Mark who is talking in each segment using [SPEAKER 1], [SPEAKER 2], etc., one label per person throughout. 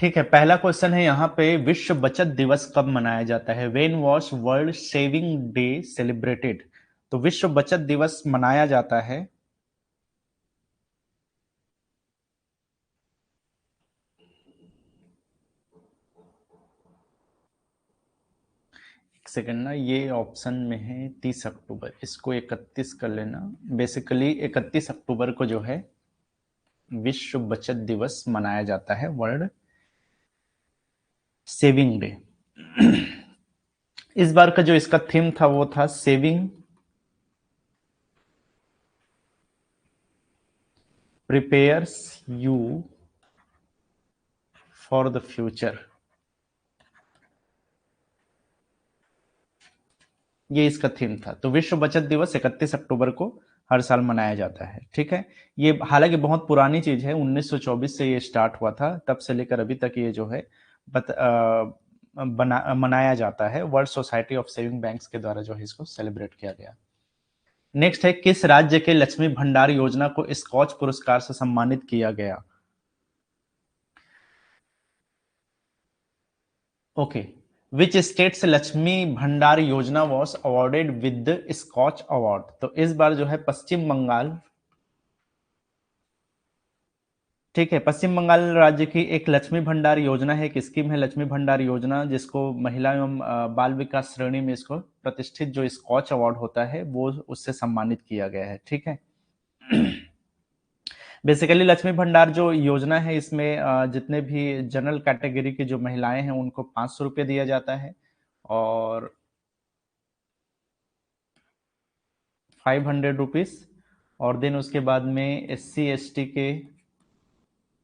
[SPEAKER 1] ठीक है, पहला क्वेश्चन है यहाँ पे, विश्व बचत दिवस कब मनाया जाता है? When was world saving day celebrated? तो विश्व बचत दिवस मनाया जाता है, एक सेकंड ना, ये ऑप्शन में है 30 अक्टूबर, इसको 31 कर लेना। बेसिकली 31 अक्टूबर को जो है विश्व बचत दिवस मनाया जाता है, वर्ल्ड सेविंग डे। इस बार का जो इसका थीम था वो था saving prepares you for the future. ये इसका थीम था। तो विश्व बचत दिवस 31 अक्टूबर को हर साल मनाया जाता है। ठीक है, ये हालांकि बहुत पुरानी चीज है, 1924 से ये स्टार्ट हुआ था, तब से लेकर अभी तक ये जो है मनाया जाता है। World society of saving banks के द्वारा जो है इसको सेलिब्रेट किया गया। नेक्स्ट है, किस राज्य के लक्ष्मी भंडार योजना को स्कॉच पुरस्कार से सम्मानित किया गया? Okay, which states Lakshmi Bhandar Yojana was awarded with the Skoch award? तो इस बार जो है पश्चिम बंगाल, ठीक है, पश्चिम बंगाल राज्य की एक लक्ष्मी भंडार योजना है, एक स्कीम है लक्ष्मी भंडार योजना, जिसको महिला एवं बाल विकास श्रेणी में इसको प्रतिष्ठित जो स्कॉच अवार्ड होता है वो उससे सम्मानित किया गया है। ठीक है, बेसिकली लक्ष्मी भंडार जो योजना है इसमें जितने भी जनरल कैटेगरी की जो महिलाएं हैं उनको 500 रुपये दिया जाता है, और 500 रुपीज, और देन उसके बाद में SC ST के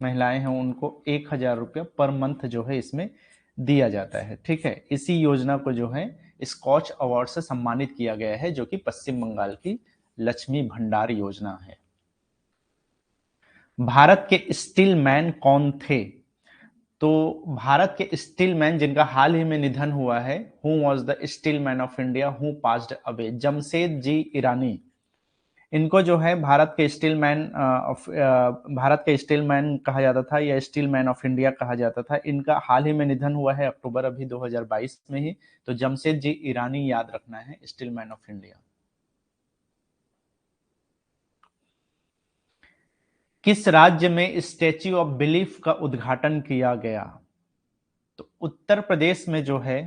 [SPEAKER 1] महिलाएं हैं उनको 1000 रुपया पर मंथ जो है इसमें दिया जाता है। ठीक है, इसी योजना को जो है स्कॉच अवार्ड से सम्मानित किया गया है, जो कि पश्चिम बंगाल की लक्ष्मी भंडार योजना है। भारत के स्टील मैन कौन थे? तो भारत के स्टील मैन जिनका हाल ही में निधन हुआ है, who was the steel man of India who passed away? Jamshed ji Irani. इनको जो है भारत के स्टील मैन ऑफ भारत के स्टील मैन कहा जाता था, या स्टील मैन ऑफ इंडिया कहा जाता था। इनका हाल ही में निधन हुआ है, अक्टूबर अभी 2022 में ही। तो जमशेद जी ईरानी याद रखना है, स्टील मैन ऑफ इंडिया। किस राज्य में स्टैच्यू ऑफ बिलीफ का उद्घाटन किया गया? तो उत्तर प्रदेश में जो है,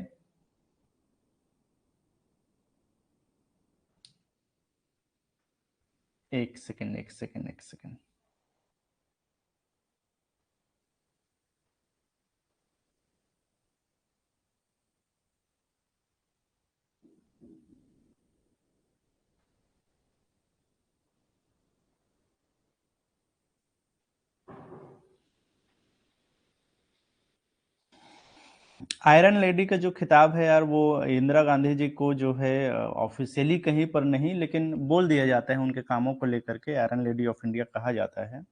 [SPEAKER 1] एक सेकंड एक सेकंड एक सेकंड, आयरन लेडी का जो खिताब है यार, वो इंदिरा गांधी जी को जो है ऑफिशियली कहीं पर नहीं, लेकिन बोल दिया जाता है उनके कामों को लेकर के आयरन लेडी ऑफ इंडिया कहा जाता है।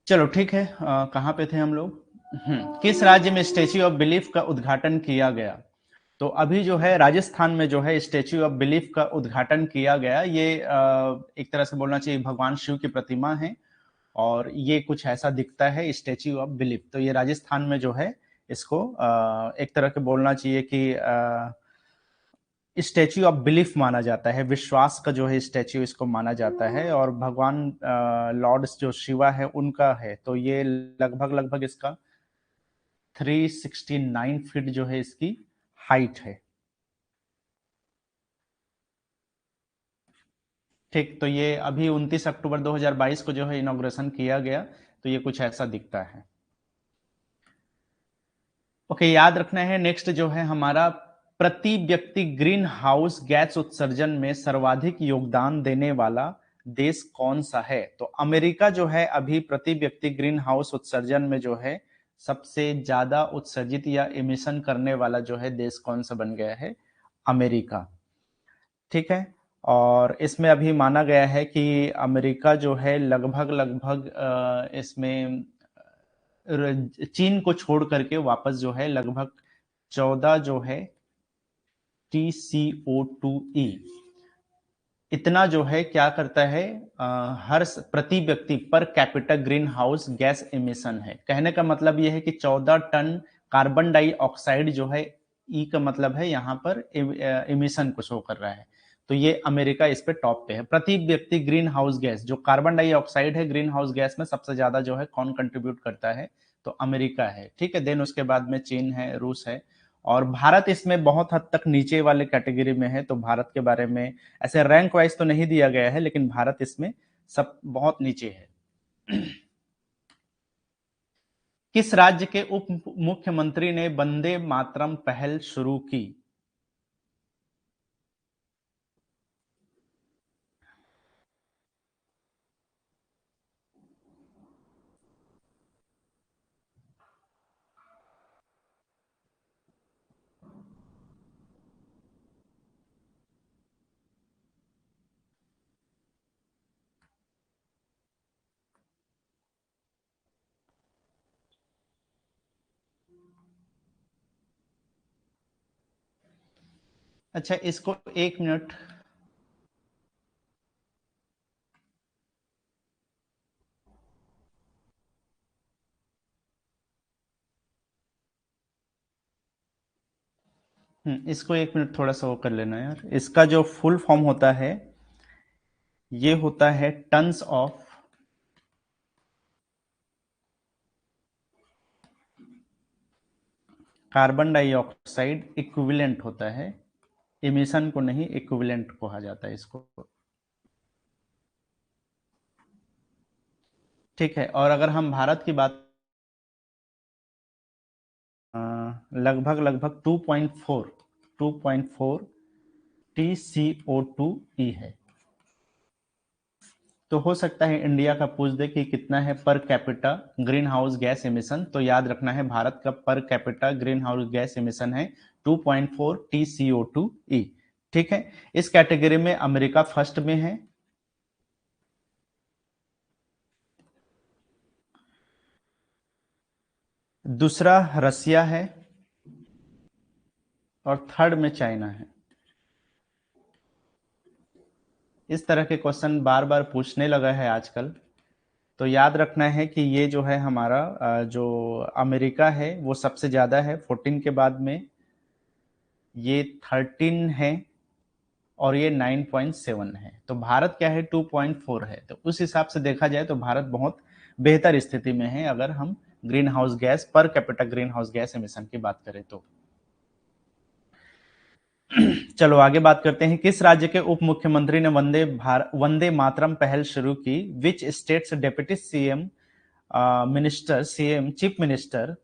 [SPEAKER 1] चलो ठीक है, कहाँ पे थे हम लोग? किस राज्य में स्टेच्यू ऑफ बिलीफ का उद्घाटन किया गया? तो अभी जो है राजस्थान में जो है स्टेच्यू ऑफ बिलीफ का उद्घाटन किया गया। ये एक तरह से बोलना चाहिए भगवान शिव की प्रतिमा है, और ये कुछ ऐसा दिखता है स्टेच्यू ऑफ बिलीफ। तो ये राजस्थान में जो है इसको एक तरह के बोलना चाहिए कि स्टैच्यू ऑफ बिलीफ माना जाता है, विश्वास का जो है स्टैच्यू इसको माना जाता है, और भगवान लॉर्ड जो शिवा है उनका है। तो ये लगभग लगभग इसका 369 फीट जो है इसकी हाइट है। ठीक, तो ये अभी 29 अक्टूबर 2022 को जो है इनॉग्रेशन किया गया। तो ये कुछ ऐसा दिखता है। ओके, याद रखना है नेक्स्ट जो है हमारा, प्रति व्यक्ति ग्रीन हाउस गैस उत्सर्जन में सर्वाधिक योगदान देने वाला देश कौन सा है? तो अमेरिका जो है अभी प्रति व्यक्ति ग्रीन हाउस उत्सर्जन में जो है सबसे ज्यादा उत्सर्जित या इमिशन करने वाला जो है देश कौन सा बन गया है? अमेरिका। ठीक है। और इसमें अभी माना गया है कि अमेरिका जो है लगभग लगभग इसमें चीन को छोड़ करके वापस जो है लगभग 14 जो है TCO2e इतना जो है क्या करता है, हर प्रति व्यक्ति per capita green house gas emission है। कहने का मतलब यह है कि 14 टन कार्बन डाइऑक्साइड जो है, ई का मतलब है यहाँ पर एमिशन को शो कर रहा है। तो ये अमेरिका इस पे टॉप पे है। प्रति व्यक्ति ग्रीन हाउस गैस, जो कार्बन डाइऑक्साइड है ग्रीन हाउस गैस में सबसे ज्यादा जो है कौन कंट्रीब्यूट करता है? तो अमेरिका है। ठीक है। देन उसके बाद में चीन है, रूस है, और भारत इसमें बहुत हद तक नीचे वाले कैटेगरी में है। तो भारत के बारे में ऐसे रैंक वाइज तो नहीं दिया गया है, लेकिन भारत इसमें सब बहुत नीचे है। किस राज्य के उप मुख्यमंत्री ने वंदे मातरम पहल शुरू की? अच्छा, इसको 1 मिनट। इसको 1 मिनट थोड़ा सा वो कर लेना यार। इसका जो फुल फॉर्म होता है, ये होता है tons of carbon dioxide equivalent होता है। इमिशन को नहीं, इक्विवेलेंट कहा जाता है इसको। ठीक है। और अगर हम भारत की बात, लगभग लगभग 2.4 TCO2e है। तो हो सकता है इंडिया का पूछ दे कि कितना है per capita green house gas emission. तो याद रखना है भारत का per capita green house gas emission है 2.4 TCO2e। ठीक है। इस कैटेगरी में अमेरिका फर्स्ट में है। दूसरा रसिया है, और थर्ड में चाइना है। इस तरह के क्वेश्चन बार बार पूछने लगा है आजकल। तो याद रखना है कि ये जो है हमारा जो अमेरिका है वो सबसे ज्यादा है 14 के बाद में, ये 13 है, और ये 9.7 है। तो भारत क्या है? 2.4 है। तो उस हिसाब से देखा जाए तो भारत बहुत बेहतर स्थिति में है अगर हम green house gas per capita green house gas emission की बात करें तो। चलो आगे बात करते हैं। किस राज्य के उप मुख्यमंत्री ने वंदे मातरम पहल शुरू की? Which states deputy CM minister, CM chief minister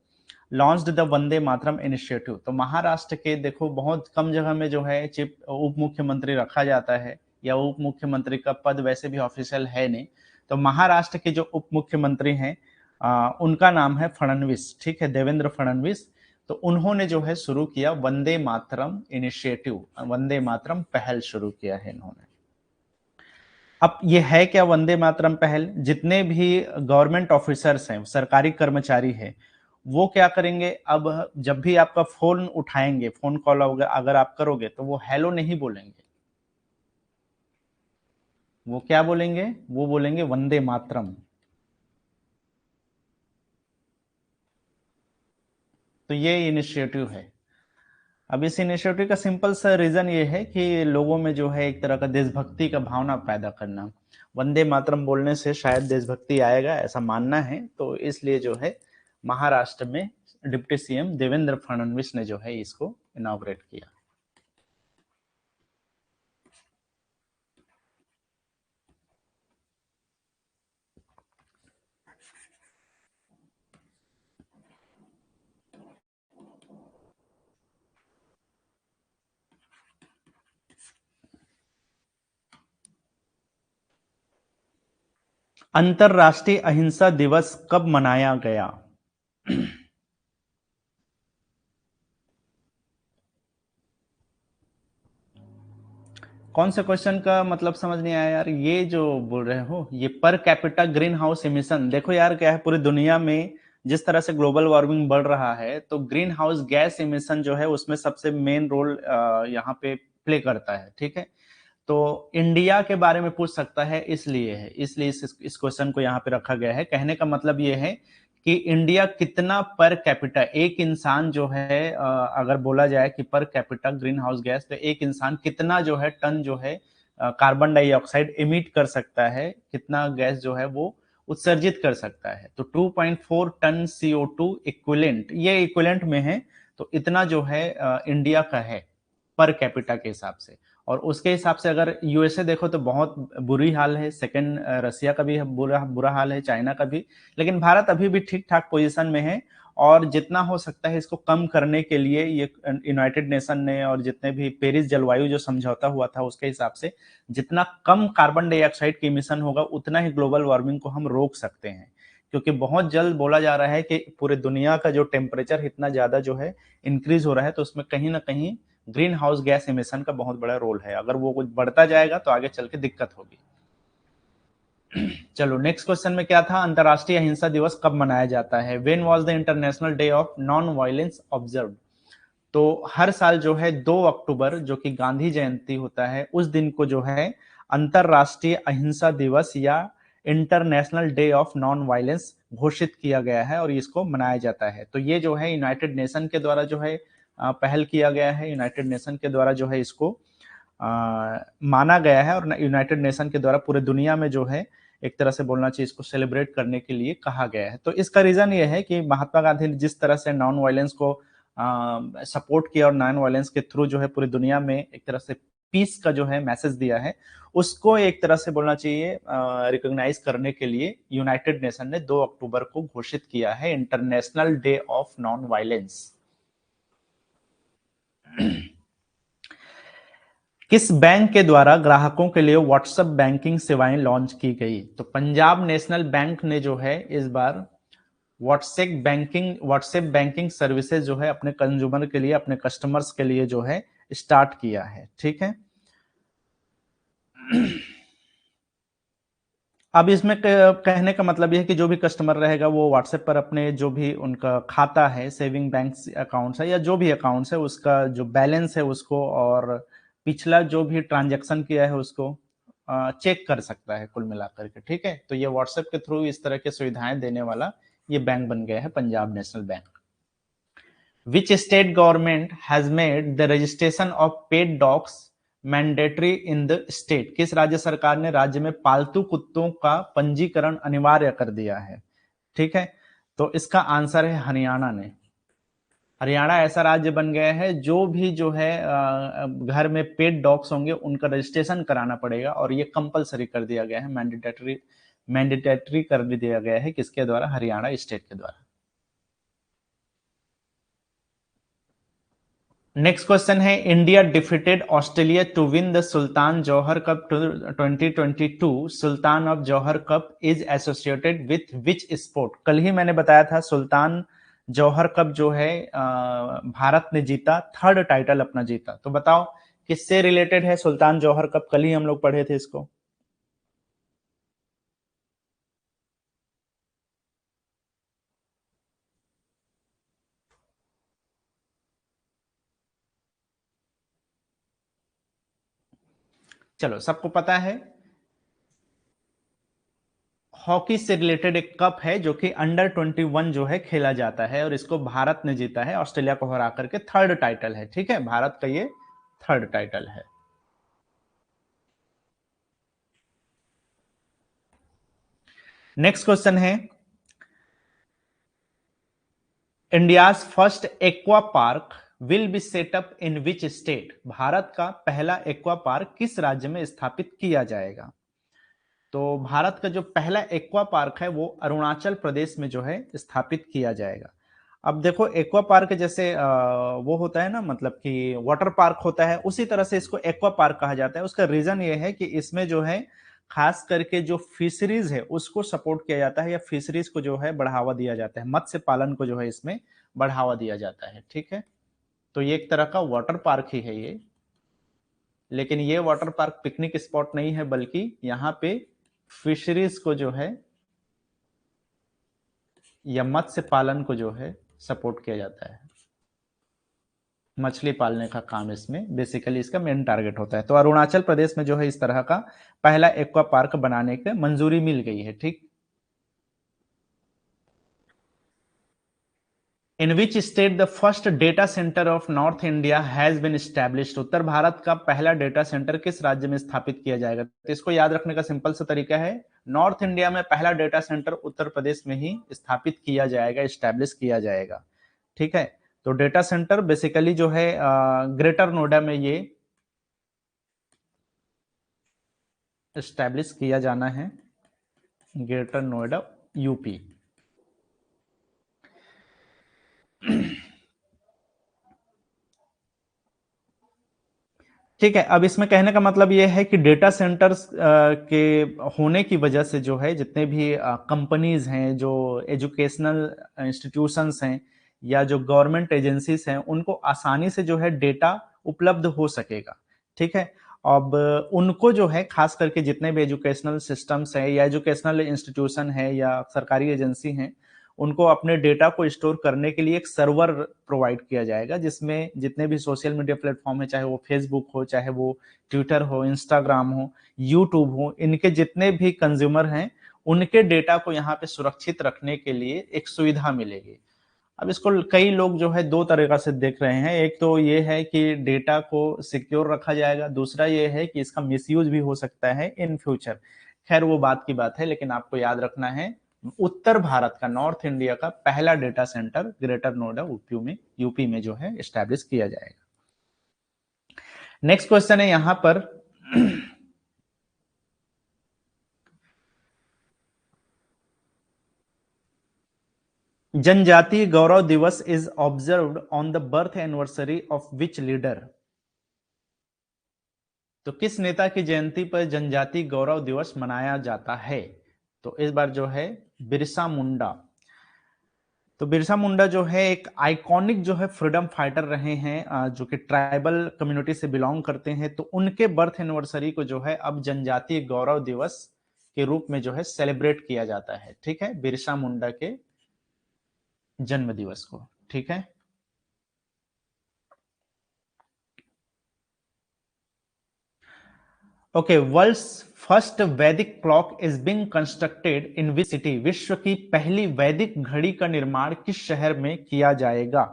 [SPEAKER 1] launched the Vande Mataram initiative? तो महाराष्ट्र के, देखो बहुत कम जगह में जो है चीफ उप मुख्यमंत्री रखा जाता है, या उप मुख्यमंत्री का पद वैसे भी ऑफिशियल है नहीं। तो महाराष्ट्र के जो उप मुख्यमंत्री हैं, उनका नाम है फडणवीस। ठीक है, देवेंद्र फडणवीस। तो उन्होंने जो है शुरू किया वंदे मातरम इनिशिएटिव, वंदे मातरम पहल शुरू किया है इन्होंने। अब ये है क्या वंदे मातरम पहल? जितने भी गवर्नमेंट ऑफिसर्स हैं, सरकारी कर्मचारी हैं, वो क्या करेंगे? अब जब भी आपका फोन उठाएंगे, फोन कॉल अगर आप करोगे, तो वो हेलो नहीं बोलेंगे। वो क्या बोलेंगे? वो बोलेंगे वंदे मातरम। तो ये इनिशिएटिव है। अब इस इनिशिएटिव का सिंपल सा रीजन ये है कि लोगों में जो है एक तरह का देशभक्ति का भावना पैदा करना। वंदे मातरम बोलने से शायद देशभक्ति आएगा, ऐसा मानना है। तो इसलिए जो है महाराष्ट्र में डिप्टी सीएम देवेंद्र फडणवीस ने जो है इसको इनॉग्रेट किया। अंतरराष्ट्रीय अहिंसा दिवस कब मनाया गया? कौन से क्वेश्चन का मतलब समझ नहीं आया यार? ये जो बोल रहे हो, ये per capita green house emission, देखो यार क्या है, पूरी दुनिया में जिस तरह से ग्लोबल वार्मिंग बढ़ रहा है, तो ग्रीन हाउस गैस इमिशन जो है उसमें सबसे मेन रोल यहाँ पे प्ले करता है, ठीक है। तो इंडिया के बारे में पूछ सकता है, इसलिए है, इसलिए इस क्वेश्चन को यहाँ पे रखा गया है। कहने का मतलब ये है कि इंडिया कितना पर कैपिटा, एक इंसान जो है अगर बोला जाए कि per capita green house gas, तो एक इंसान कितना जो है टन जो है कार्बन डाइऑक्साइड इमिट कर सकता है, कितना गैस जो है वो उत्सर्जित कर सकता है। तो 2.4 टन CO2 इक्विलेंट, ये इक्विलेंट में है, तो इतना जो है इंडिया का है पर कैपिटा के हिसाब से। और उसके हिसाब से अगर यूएसए देखो तो बहुत बुरी हाल है, सेकंड रसिया का भी बुरा बुरा हाल है, चाइना का भी, लेकिन भारत अभी भी ठीक ठाक पोजीशन में है। और जितना हो सकता है इसको कम करने के लिए ये यूनाइटेड नेशन ने, और जितने भी पेरिस जलवायु जो समझौता हुआ था उसके हिसाब से, जितना कम कार्बन डाइऑक्साइड की इमिशन होगा उतना ही ग्लोबल वार्मिंग को हम रोक सकते हैं। क्योंकि बहुत जल्द बोला जा रहा है कि पूरे दुनिया का जो टेम्परेचर इतना ज्यादा जो है इंक्रीज हो रहा है, तो उसमें कहीं ना कहीं ग्रीन हाउस गैस इमिशन का बहुत बड़ा रोल है। अगर वो कुछ बढ़ता जाएगा तो आगे चल के दिक्कत होगी। चलो नेक्स्ट क्वेश्चन में क्या था, अंतरराष्ट्रीय अहिंसा दिवस कब मनाया जाता है? When was the international day of non violence observed? तो हर साल जो है 2 अक्टूबर, जो कि गांधी जयंती होता है, उस दिन को जो है अंतरराष्ट्रीय अहिंसा दिवस या international day of non violence घोषित किया गया है और इसको मनाया जाता है। तो ये जो है यूनाइटेड नेशन के द्वारा जो है पहल किया गया है, यूनाइटेड नेशन के द्वारा जो है इसको माना गया है, और यूनाइटेड नेशन के द्वारा पूरे दुनिया में जो है एक तरह से बोलना चाहिए इसको सेलिब्रेट करने के लिए कहा गया है। तो इसका रीजन ये है कि महात्मा गांधी ने जिस तरह से नॉन वायलेंस को सपोर्ट किया और नॉन वायलेंस के थ्रू जो है पूरी दुनिया में एक तरह से पीस का जो है मैसेज दिया है, उसको एक तरह से बोलना चाहिए रिकॉग्नाइज करने के लिए यूनाइटेड नेशन ने 2 अक्टूबर को घोषित किया है international day of non violence. किस बैंक के द्वारा ग्राहकों के लिए व्हाट्सएप बैंकिंग सेवाएं लॉन्च की गई? तो पंजाब नेशनल बैंक ने जो है इस बार व्हाट्सएप बैंकिंग सर्विसेज जो है अपने कंज्यूमर के लिए, अपने कस्टमर्स के लिए जो है स्टार्ट किया है, ठीक है। अब इसमें कहने का मतलब यह है कि जो भी कस्टमर रहेगा वो व्हाट्सएप पर अपने जो भी उनका खाता है, सेविंग बैंक अकाउंट्स है या जो भी अकाउंट्स है, उसका जो बैलेंस है उसको, और पिछला जो भी ट्रांजैक्शन किया है उसको चेक कर सकता है कुल मिलाकर के, ठीक है। तो ये व्हाट्सएप के थ्रू इस तरह की सुविधाएं देने वाला ये बैंक बन गया है Punjab national bank. Which state government has made the registration of pet dogs mandatory in the state? किस राज्य सरकार ने राज्य में पालतू कुत्तों का पंजीकरण अनिवार्य कर दिया है? ठीक है, तो इसका आंसर है हरियाणा ने। हरियाणा ऐसा राज्य बन गया है जो भी जो है घर में पेट डॉग्स होंगे उनका रजिस्ट्रेशन कराना पड़ेगा, और ये कंपलसरी कर दिया गया है, मैंडेटरी कर दिया गया है, किसके द्वारा? हरियाणा स्टेट के द्वारा। नेक्स्ट क्वेश्चन है, India defeated Australia to win the Sultan Johor Cup 2022। Sultan of Johor Cup is associated with which sport? कल ही मैंने बताया था सुल्तान जौहर कप जो है भारत ने जीता, थर्ड टाइटल अपना जीता। तो बताओ किससे रिलेटेड है सुल्तान जौहर कप? कल ही हम लोग पढ़े थे इसको। चलो सबको पता है, हॉकी से रिलेटेड एक कप है जो कि अंडर 21 जो है खेला जाता है, और इसको भारत ने जीता है ऑस्ट्रेलिया को हरा करके, थर्ड टाइटल है, ठीक है, भारत का ये थर्ड टाइटल है। नेक्स्ट क्वेश्चन है, India's first aqua park will be set up in which state? Bharat का पहला एक्वा पार्क किस राज्य में स्थापित किया जाएगा? तो भारत का जो पहला एक्वा पार्क है वो अरुणाचल प्रदेश में जो है स्थापित किया जाएगा। अब देखो एक्वा पार्क जैसे वो होता है ना, मतलब कि वाटर पार्क होता है, उसी तरह से इसको एक्वा पार्क कहा जाता है। उसका रीजन ये है कि इसमें जो है खास करके जो फिशरीज है उसको सपोर्ट किया जाता है, या फिशरीज को जो है बढ़ावा दिया जाता है, मत्स्य पालन को जो है इसमें बढ़ावा दिया जाता है, ठीक है। तो ये एक तरह का वाटर पार्क ही है ये, लेकिन ये वाटर पार्क पिकनिक स्पॉट नहीं है, बल्कि यहाँ पे फिशरीज को जो है या मत्स्य पालन को जो है सपोर्ट किया जाता है। मछली पालने का काम इसमें बेसिकली इसका मेन टारगेट होता है। तो अरुणाचल प्रदेश में जो है इस तरह का पहला एक्वा पार्क बनाने की मंजूरी मिल गई है। ठीक, in which state the first data centre of north India has been established. उत्तर भारत का पहला डेटा सेंटर किस राज्य में स्थापित किया जाएगा? तो इसको याद रखने का सिंपल सा तरीका है, नॉर्थ इंडिया में पहला डेटा सेंटर उत्तर प्रदेश में ही स्थापित किया जाएगा, एस्टैब्लिश किया जाएगा। ठीक है, तो डेटा सेंटर बेसिकली जो है ग्रेटर नोएडा में ये एस्टैब्लिश किया जाना है, ग्रेटर नोएडा यूपी। ठीक है, अब इसमें कहने का मतलब यह है कि डेटा सेंटर्स के होने की वजह से जो है जितने भी कंपनीज हैं, जो एजुकेशनल इंस्टीट्यूशंस हैं या जो गवर्नमेंट एजेंसीज हैं, उनको आसानी से जो है डेटा उपलब्ध हो सकेगा। ठीक है, अब उनको जो है खास करके जितने भी एजुकेशनल सिस्टम्स हैं या एजुकेशनल इंस्टीट्यूशन है या सरकारी एजेंसी हैं, उनको अपने डेटा को स्टोर करने के लिए एक सर्वर प्रोवाइड किया जाएगा, जिसमें जितने भी सोशल मीडिया प्लेटफॉर्म है, चाहे वो फेसबुक हो, चाहे वो ट्विटर हो, इंस्टाग्राम हो, यूट्यूब हो, इनके जितने भी कंज्यूमर हैं, उनके डेटा को यहाँ पे सुरक्षित रखने के लिए एक सुविधा मिलेगी। अब इसको कई लोग जो है दो तरीका से देख रहे हैं। एक तो ये है कि डेटा को सिक्योर रखा जाएगा, दूसरा ये है कि इसका मिसयूज भी हो सकता है इन फ्यूचर। खैर वो बात की बात है, लेकिन आपको याद रखना है उत्तर भारत का, नॉर्थ इंडिया का पहला data centre greater Noida UP में जो है एस्टैब्लिश किया जाएगा। नेक्स्ट क्वेश्चन है यहां पर जनजातीय गौरव दिवस is observed on the birth anniversary of which leader. तो किस नेता की जयंती पर जनजातीय गौरव दिवस मनाया जाता है? तो इस बार जो है बिरसा मुंडा। तो बिरसा मुंडा जो है एक आइकॉनिक जो है फ्रीडम फाइटर रहे हैं, जो कि ट्राइबल कम्युनिटी से बिलोंग करते हैं। तो उनके बर्थ एनिवर्सरी को जो है अब जनजातीय गौरव दिवस के रूप में जो है सेलिब्रेट किया जाता है। ठीक है, बिरसा मुंडा के जन्म दिवस को। ठीक है, ओके, वर्ल्ड्स फर्स्ट वैदिक clock is being constructed in which city. विश्व की पहली वैदिक घड़ी का निर्माण किस शहर में किया जाएगा?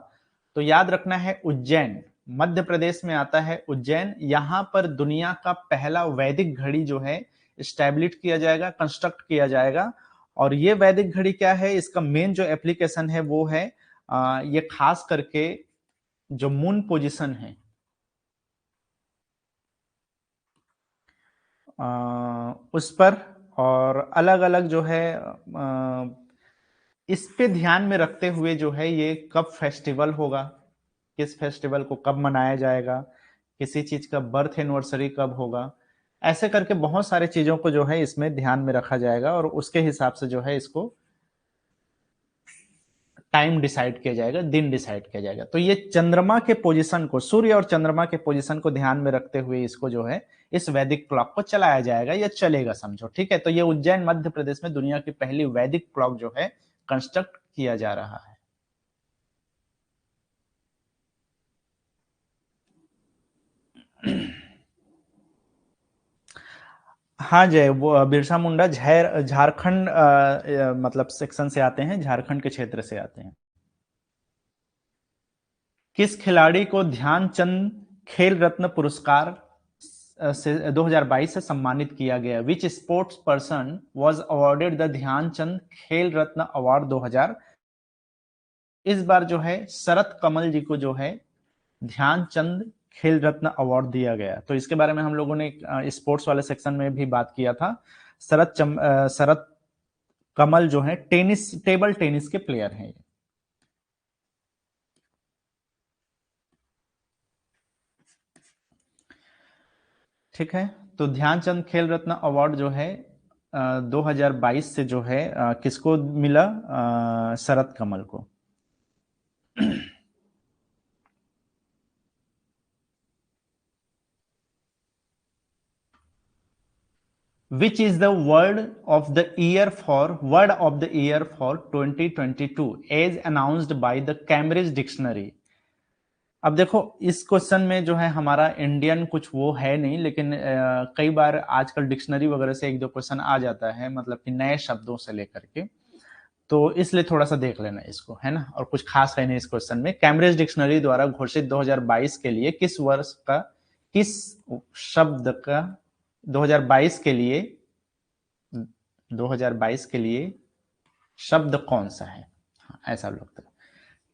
[SPEAKER 1] तो याद रखना है उज्जैन, मध्य प्रदेश में आता है उज्जैन। यहां पर दुनिया का पहला वैदिक घड़ी जो है स्टैब्लिश किया जाएगा, कंस्ट्रक्ट किया जाएगा। और ये वैदिक घड़ी क्या है, इसका मेन जो एप्लीकेशन है वो है ये खास करके जो मून पोजिशन है उस पर, और अलग अलग जो है इस पे ध्यान में रखते हुए जो है ये कब फेस्टिवल होगा, किस फेस्टिवल को कब मनाया जाएगा, किसी चीज का बर्थ एनिवर्सरी कब होगा, ऐसे करके बहुत सारे चीजों को जो है इसमें ध्यान में रखा जाएगा और उसके हिसाब से जो है इसको टाइम डिसाइड किया जाएगा, दिन डिसाइड किया जाएगा। तो ये चंद्रमा के पोजीशन को, सूर्य और चंद्रमा के पोजीशन को ध्यान में रखते हुए इसको जो है इस वैदिक क्लॉक को चलाया जाएगा या चलेगा, समझो। ठीक है, तो ये उज्जैन मध्य प्रदेश में दुनिया की पहली वैदिक क्लॉक जो है कंस्ट्रक्ट किया जा रहा है। हाँ जय, वो बिरसा मुंडा झारखंड मतलब सेक्शन से आते हैं, झारखंड के क्षेत्र से आते हैं। किस खिलाड़ी को ध्यानचंद खेल रत्न पुरस्कार से 2022 से सम्मानित किया गया? Which sports person was awarded the Dhyan Chand Khel Ratna award 2000? इस बार जो है शरत कमल जी को जो है ध्यानचंद खेल रत्न अवार्ड दिया गया। तो इसके बारे में हम लोगों ने स्पोर्ट्स वाले सेक्शन में भी बात किया था। शरत कमल जो है टेबल टेनिस के प्लेयर हैं। ठीक है, तो ध्यानचंद खेल रत्न अवार्ड जो है 2022 से जो है किसको मिला? शरत कमल को। Which is the word of the year for 2022 as announced by the Cambridge Dictionary। अब देखो इस क्वेश्चन में जो है हमारा इंडियन कुछ वो है नहीं, लेकिन कई बार आजकल डिक्शनरी वगैरह से एक दो क्वेश्चन आ जाता है, मतलब कि नए शब्दों से लेकर के, तो इसलिए थोड़ा सा देख लेना इसको, है ना। और कुछ खास है नहीं इस क्वेश्चन में। कैम्ब्रिज डिक्शनरी द्वारा घोषित 2022 के लिए किस वर्ष का किस शब्द का 2022 के लिए 2022 के लिए शब्द कौन सा है, हाँ, ऐसा लगता है।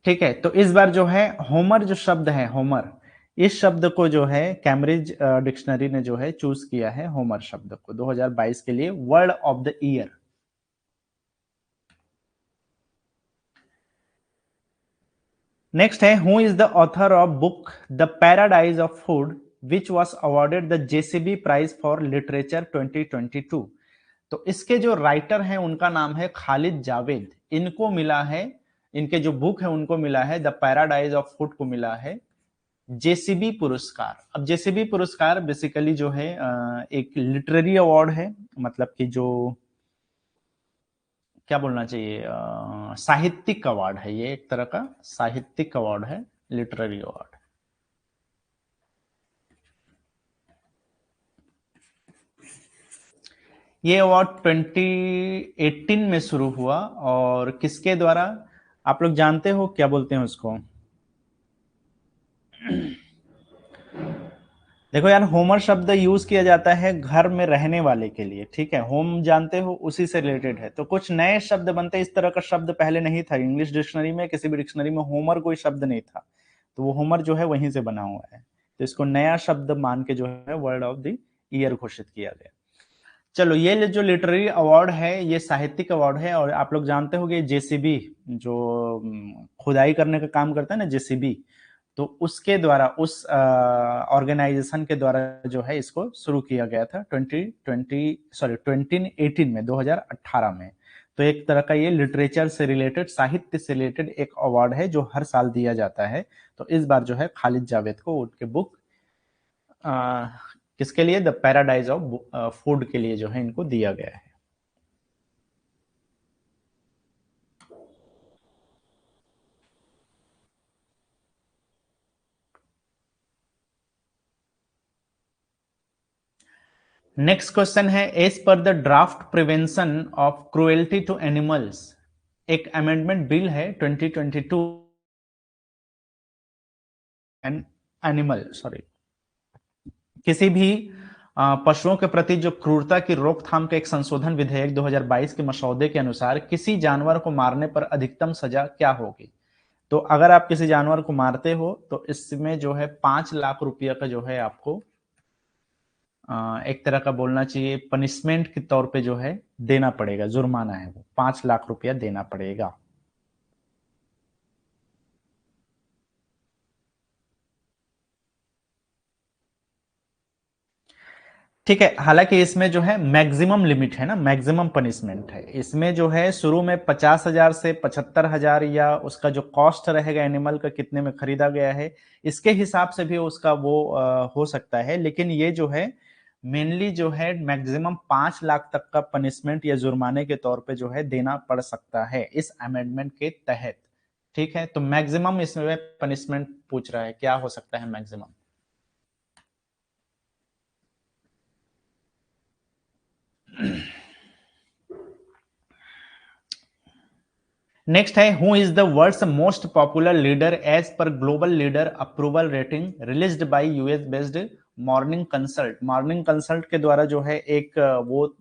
[SPEAKER 1] ठीक है, तो इस बार जो है होमर जो शब्द है, होमर, इस शब्द को जो है कैम्ब्रिज डिक्शनरी ने जो है चूज किया है, होमर शब्द को 2022 के लिए word of the year. Next है, who is the author of book the paradise of food which was awarded the JCB prize for literature 2022। तो इसके जो राइटर हैं उनका नाम है खालिद जावेद। इनको मिला है, इनके जो बुक है उनको मिला है द पैराडाइज ऑफ फूड को मिला है जेसीबी पुरस्कार। अब जेसीबी पुरस्कार बेसिकली जो है एक लिटरेरी अवार्ड है, मतलब कि जो क्या बोलना चाहिए, साहित्यिक अवार्ड है, ये एक तरह का साहित्यिक अवार्ड है, लिटरेरी अवार्ड। ये अवार्ड 2018 में शुरू हुआ और किसके द्वारा, आप लोग जानते हो क्या बोलते हैं उसको? देखो यार, होमर शब्द यूज किया जाता है घर में रहने वाले के लिए, ठीक है, होम जानते हो उसी से रिलेटेड है। तो कुछ नए शब्द बनते हैं, इस तरह का शब्द पहले नहीं था इंग्लिश डिक्शनरी में, किसी भी डिक्शनरी में होमर कोई शब्द नहीं था, तो वो होमर जो है वहीं से बना हुआ है, तो इसको नया शब्द मान के जो है वर्ड ऑफ द ईयर घोषित किया गया। चलो, ये जो लिटरेरी अवार्ड है ये साहित्यिक अवार्ड है, और आप लोग जानते होंगे जेसीबी जो खुदाई करने का काम करता है ना, जेसीबी, तो उसके द्वारा, उस ऑर्गेनाइजेशन के द्वारा जो है इसको शुरू किया गया था 2018 में, 2018 में। तो एक तरह का ये लिटरेचर से रिलेटेड, साहित्य से रिलेटेड एक अवार्ड है जो हर साल दिया जाता है। तो इस बार जो है खालिद जावेद को उनके बुक किसके लिए, द पैराडाइज ऑफ फूड के लिए जो है इनको दिया गया है। नेक्स्ट क्वेश्चन है, as per the draft prevention of cruelty to animals, एक अमेंडमेंट बिल है 2022 एनिमल सॉरी किसी भी पशुओं के प्रति जो क्रूरता की रोकथाम का एक संशोधन विधेयक 2022 के मसौदे के अनुसार किसी जानवर को मारने पर अधिकतम सजा क्या होगी। तो अगर आप किसी जानवर को मारते हो तो इसमें जो है 5 लाख रुपया का जो है आपको एक तरह का बोलना चाहिए पनिशमेंट के तौर पे जो है देना पड़ेगा, जुर्माना है वो 5 लाख रुपया देना पड़ेगा। ठीक है, हालांकि इसमें जो है मैक्सिमम लिमिट है ना, मैक्सिमम पनिशमेंट है इसमें, जो है शुरू में 50,000 से 75,000 या उसका जो कॉस्ट रहेगा एनिमल का, कितने में खरीदा गया है, इसके हिसाब से भी उसका वो हो सकता है। लेकिन ये जो है मेनली जो है मैक्सिमम 5 लाख तक का पनिशमेंट या जुर्माने के तौर पे जो है देना पड़ सकता है इस अमेंडमेंट के तहत। ठीक है, तो मैक्सिमम इसमें पनिशमेंट पूछ रहा है, क्या हो सकता है मैक्सिमम। नेक्स्ट है, who is the world's most popular leader as per global leader approval rating released by US based Morning Consult. Morning Consult के द्वारा जो है एक वो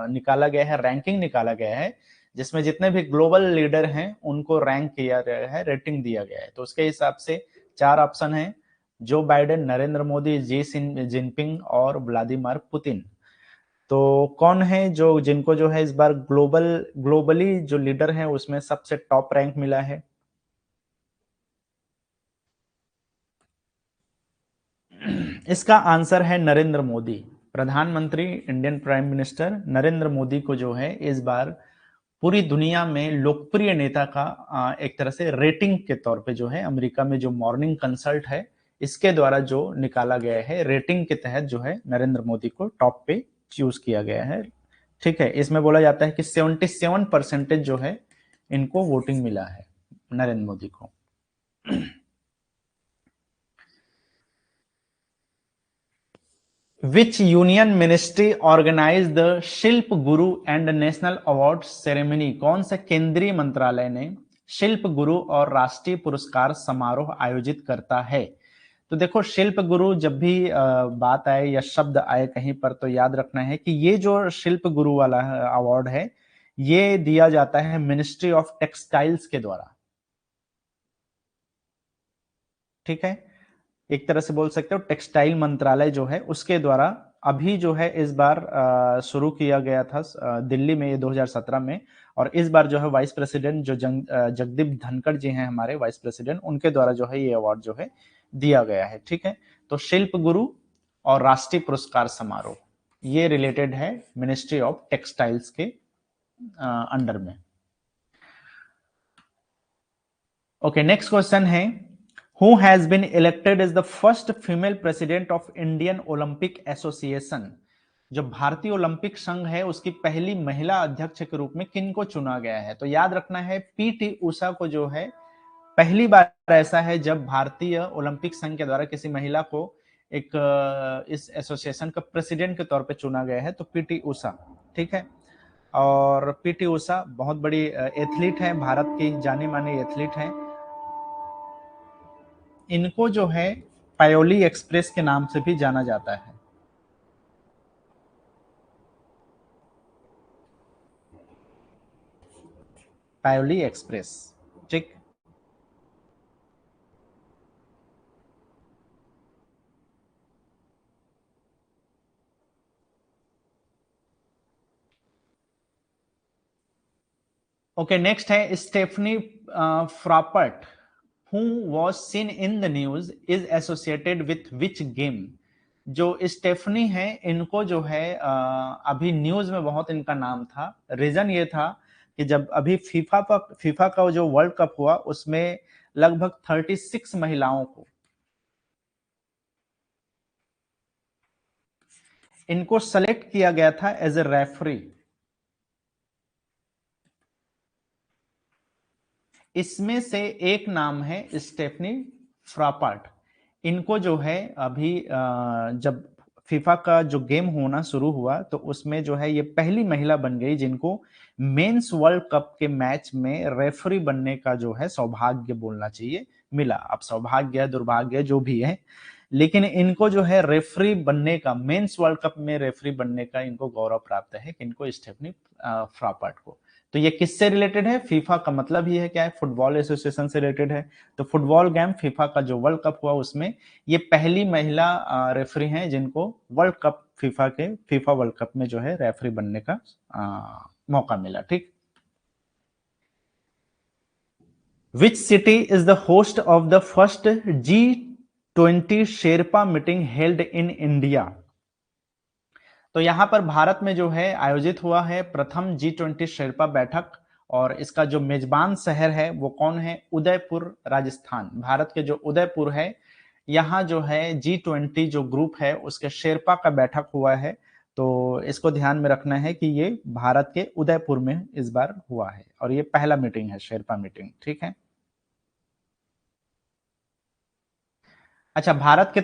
[SPEAKER 1] निकाला गया है, रैंकिंग निकाला गया है, जिसमें जितने भी ग्लोबल लीडर हैं उनको रैंक किया गया है, रेटिंग दिया गया है। तो उसके हिसाब से 4 ऑप्शन है, Joe Biden, Narendra Modi, Xi Jinping और व्लादिमीर पुतिन। तो कौन है जो, जिनको जो है इस बार ग्लोबली जो लीडर है उसमें सबसे टॉप रैंक मिला है? इसका आंसर है नरेंद्र मोदी। प्रधानमंत्री, Indian prime minister Narendra Modi को जो है इस बार पूरी दुनिया में लोकप्रिय नेता का एक तरह से रेटिंग के तौर पे जो है अमेरिका में जो मॉर्निंग कंसल्ट है इसके द्वारा जो निकाला गया है, रेटिंग के तहत जो है नरेंद्र मोदी को टॉप पे चूज किया गया है। ठीक है, इसमें बोला जाता है कि 77% जो है इनको वोटिंग मिला है नरेंद्र मोदी को। Which union ministry organise the Shilp Guru and national award ceremony? कौन सा केंद्रीय मंत्रालय ने शिल्प गुरु और राष्ट्रीय पुरस्कार समारोह आयोजित करता है? तो देखो, शिल्प गुरु जब भी बात आए या शब्द आए कहीं पर, तो याद रखना है कि ये जो शिल्प गुरु वाला अवार्ड है, ये दिया जाता है मिनिस्ट्री ऑफ टेक्सटाइल्स के द्वारा। ठीक है, एक तरह से बोल सकते हो टेक्सटाइल मंत्रालय जो है उसके द्वारा अभी जो है इस बार शुरू किया गया था दिल्ली में, ये 2017 में। और इस बार जो है वाइस प्रेसिडेंट जो जगदीप धनखड़ जी हैं हमारे वाइस प्रेसिडेंट, उनके द्वारा जो है ये अवार्ड जो है दिया गया है। ठीक है, तो शिल्प गुरु और राष्ट्रीय पुरस्कार समारोह ये रिलेटेड है मिनिस्ट्री ऑफ टेक्सटाइल्स के अंडर में। ओके, नेक्स्ट क्वेश्चन है, Who has been elected as the first female president of Indian Olympic Association? जो भारतीय ओलंपिक संघ है उसकी पहली महिला अध्यक्ष के रूप में किनको चुना गया है? तो याद रखना है पीटी उषा को जो है पहली बार ऐसा है जब भारतीय ओलंपिक संघ के द्वारा किसी महिला को एक इस एसोसिएशन का प्रेसिडेंट के तौर पे चुना गया है, तो पीटी उषा। ठीक है, और पीटी उषा बहुत बड़ी एथलीट है, भारत की जानी मानी एथलीट है। इनको जो है पायोली एक्सप्रेस के नाम से भी जाना जाता है। पायोली एक्सप्रेस। ठीक, ओके, नेक्स्ट है Stephanie फ्रॉपर्ट who was seen in the news is associated with which game? जो स्टेफनी है इनको जो है अभी न्यूज में बहुत इनका नाम था। रीजन ये था कि जब अभी फीफा का जो वर्ल्ड कप हुआ उसमें लगभग 36 महिलाओं को इनको सेलेक्ट किया गया था एज ए रेफरी। इसमें से एक नाम है स्टेफनी फ्रॉपर्ट। इनको जो है अभी जब फीफा का जो गेम होना शुरू हुआ तो उसमें जो है ये पहली महिला बन गई जिनको मेंस वर्ल्ड कप के मैच में रेफरी बनने का जो है सौभाग्य बोलना चाहिए मिला। अब सौभाग्य दुर्भाग्य जो भी है, लेकिन इनको जो है रेफरी बनने का, मेंस वर्ल्ड कप में रेफरी बनने का इनको गौरव प्राप्त है कि इनको स्टेफनी फ्रॉपर्ट को। तो ये किससे रिलेटेड है? फीफा का मतलब ही है क्या है, फुटबॉल एसोसिएशन से रिलेटेड है। तो फुटबॉल गेम फीफा का जो वर्ल्ड कप हुआ उसमें ये पहली महिला रेफरी हैं जिनको world cup FIFA world cup में जो है रेफरी बनने का मौका मिला। ठीक, which city is the host of the first G20 Sherpa meeting held in India? तो यहां पर भारत में जो है आयोजित हुआ है प्रथम G20 शेरपा बैठक, और इसका जो मेजबान शहर है वो कौन है? उदयपुर, राजस्थान। भारत के जो उदयपुर है यहाँ जो है G20 जो ग्रुप है उसके शेरपा का बैठक हुआ है। तो इसको ध्यान में रखना है कि ये भारत के उदयपुर में इस बार हुआ है और ये पहला मीटिंग है, शेरपा मीटिंग। ठीक है, अच्छा, भारत की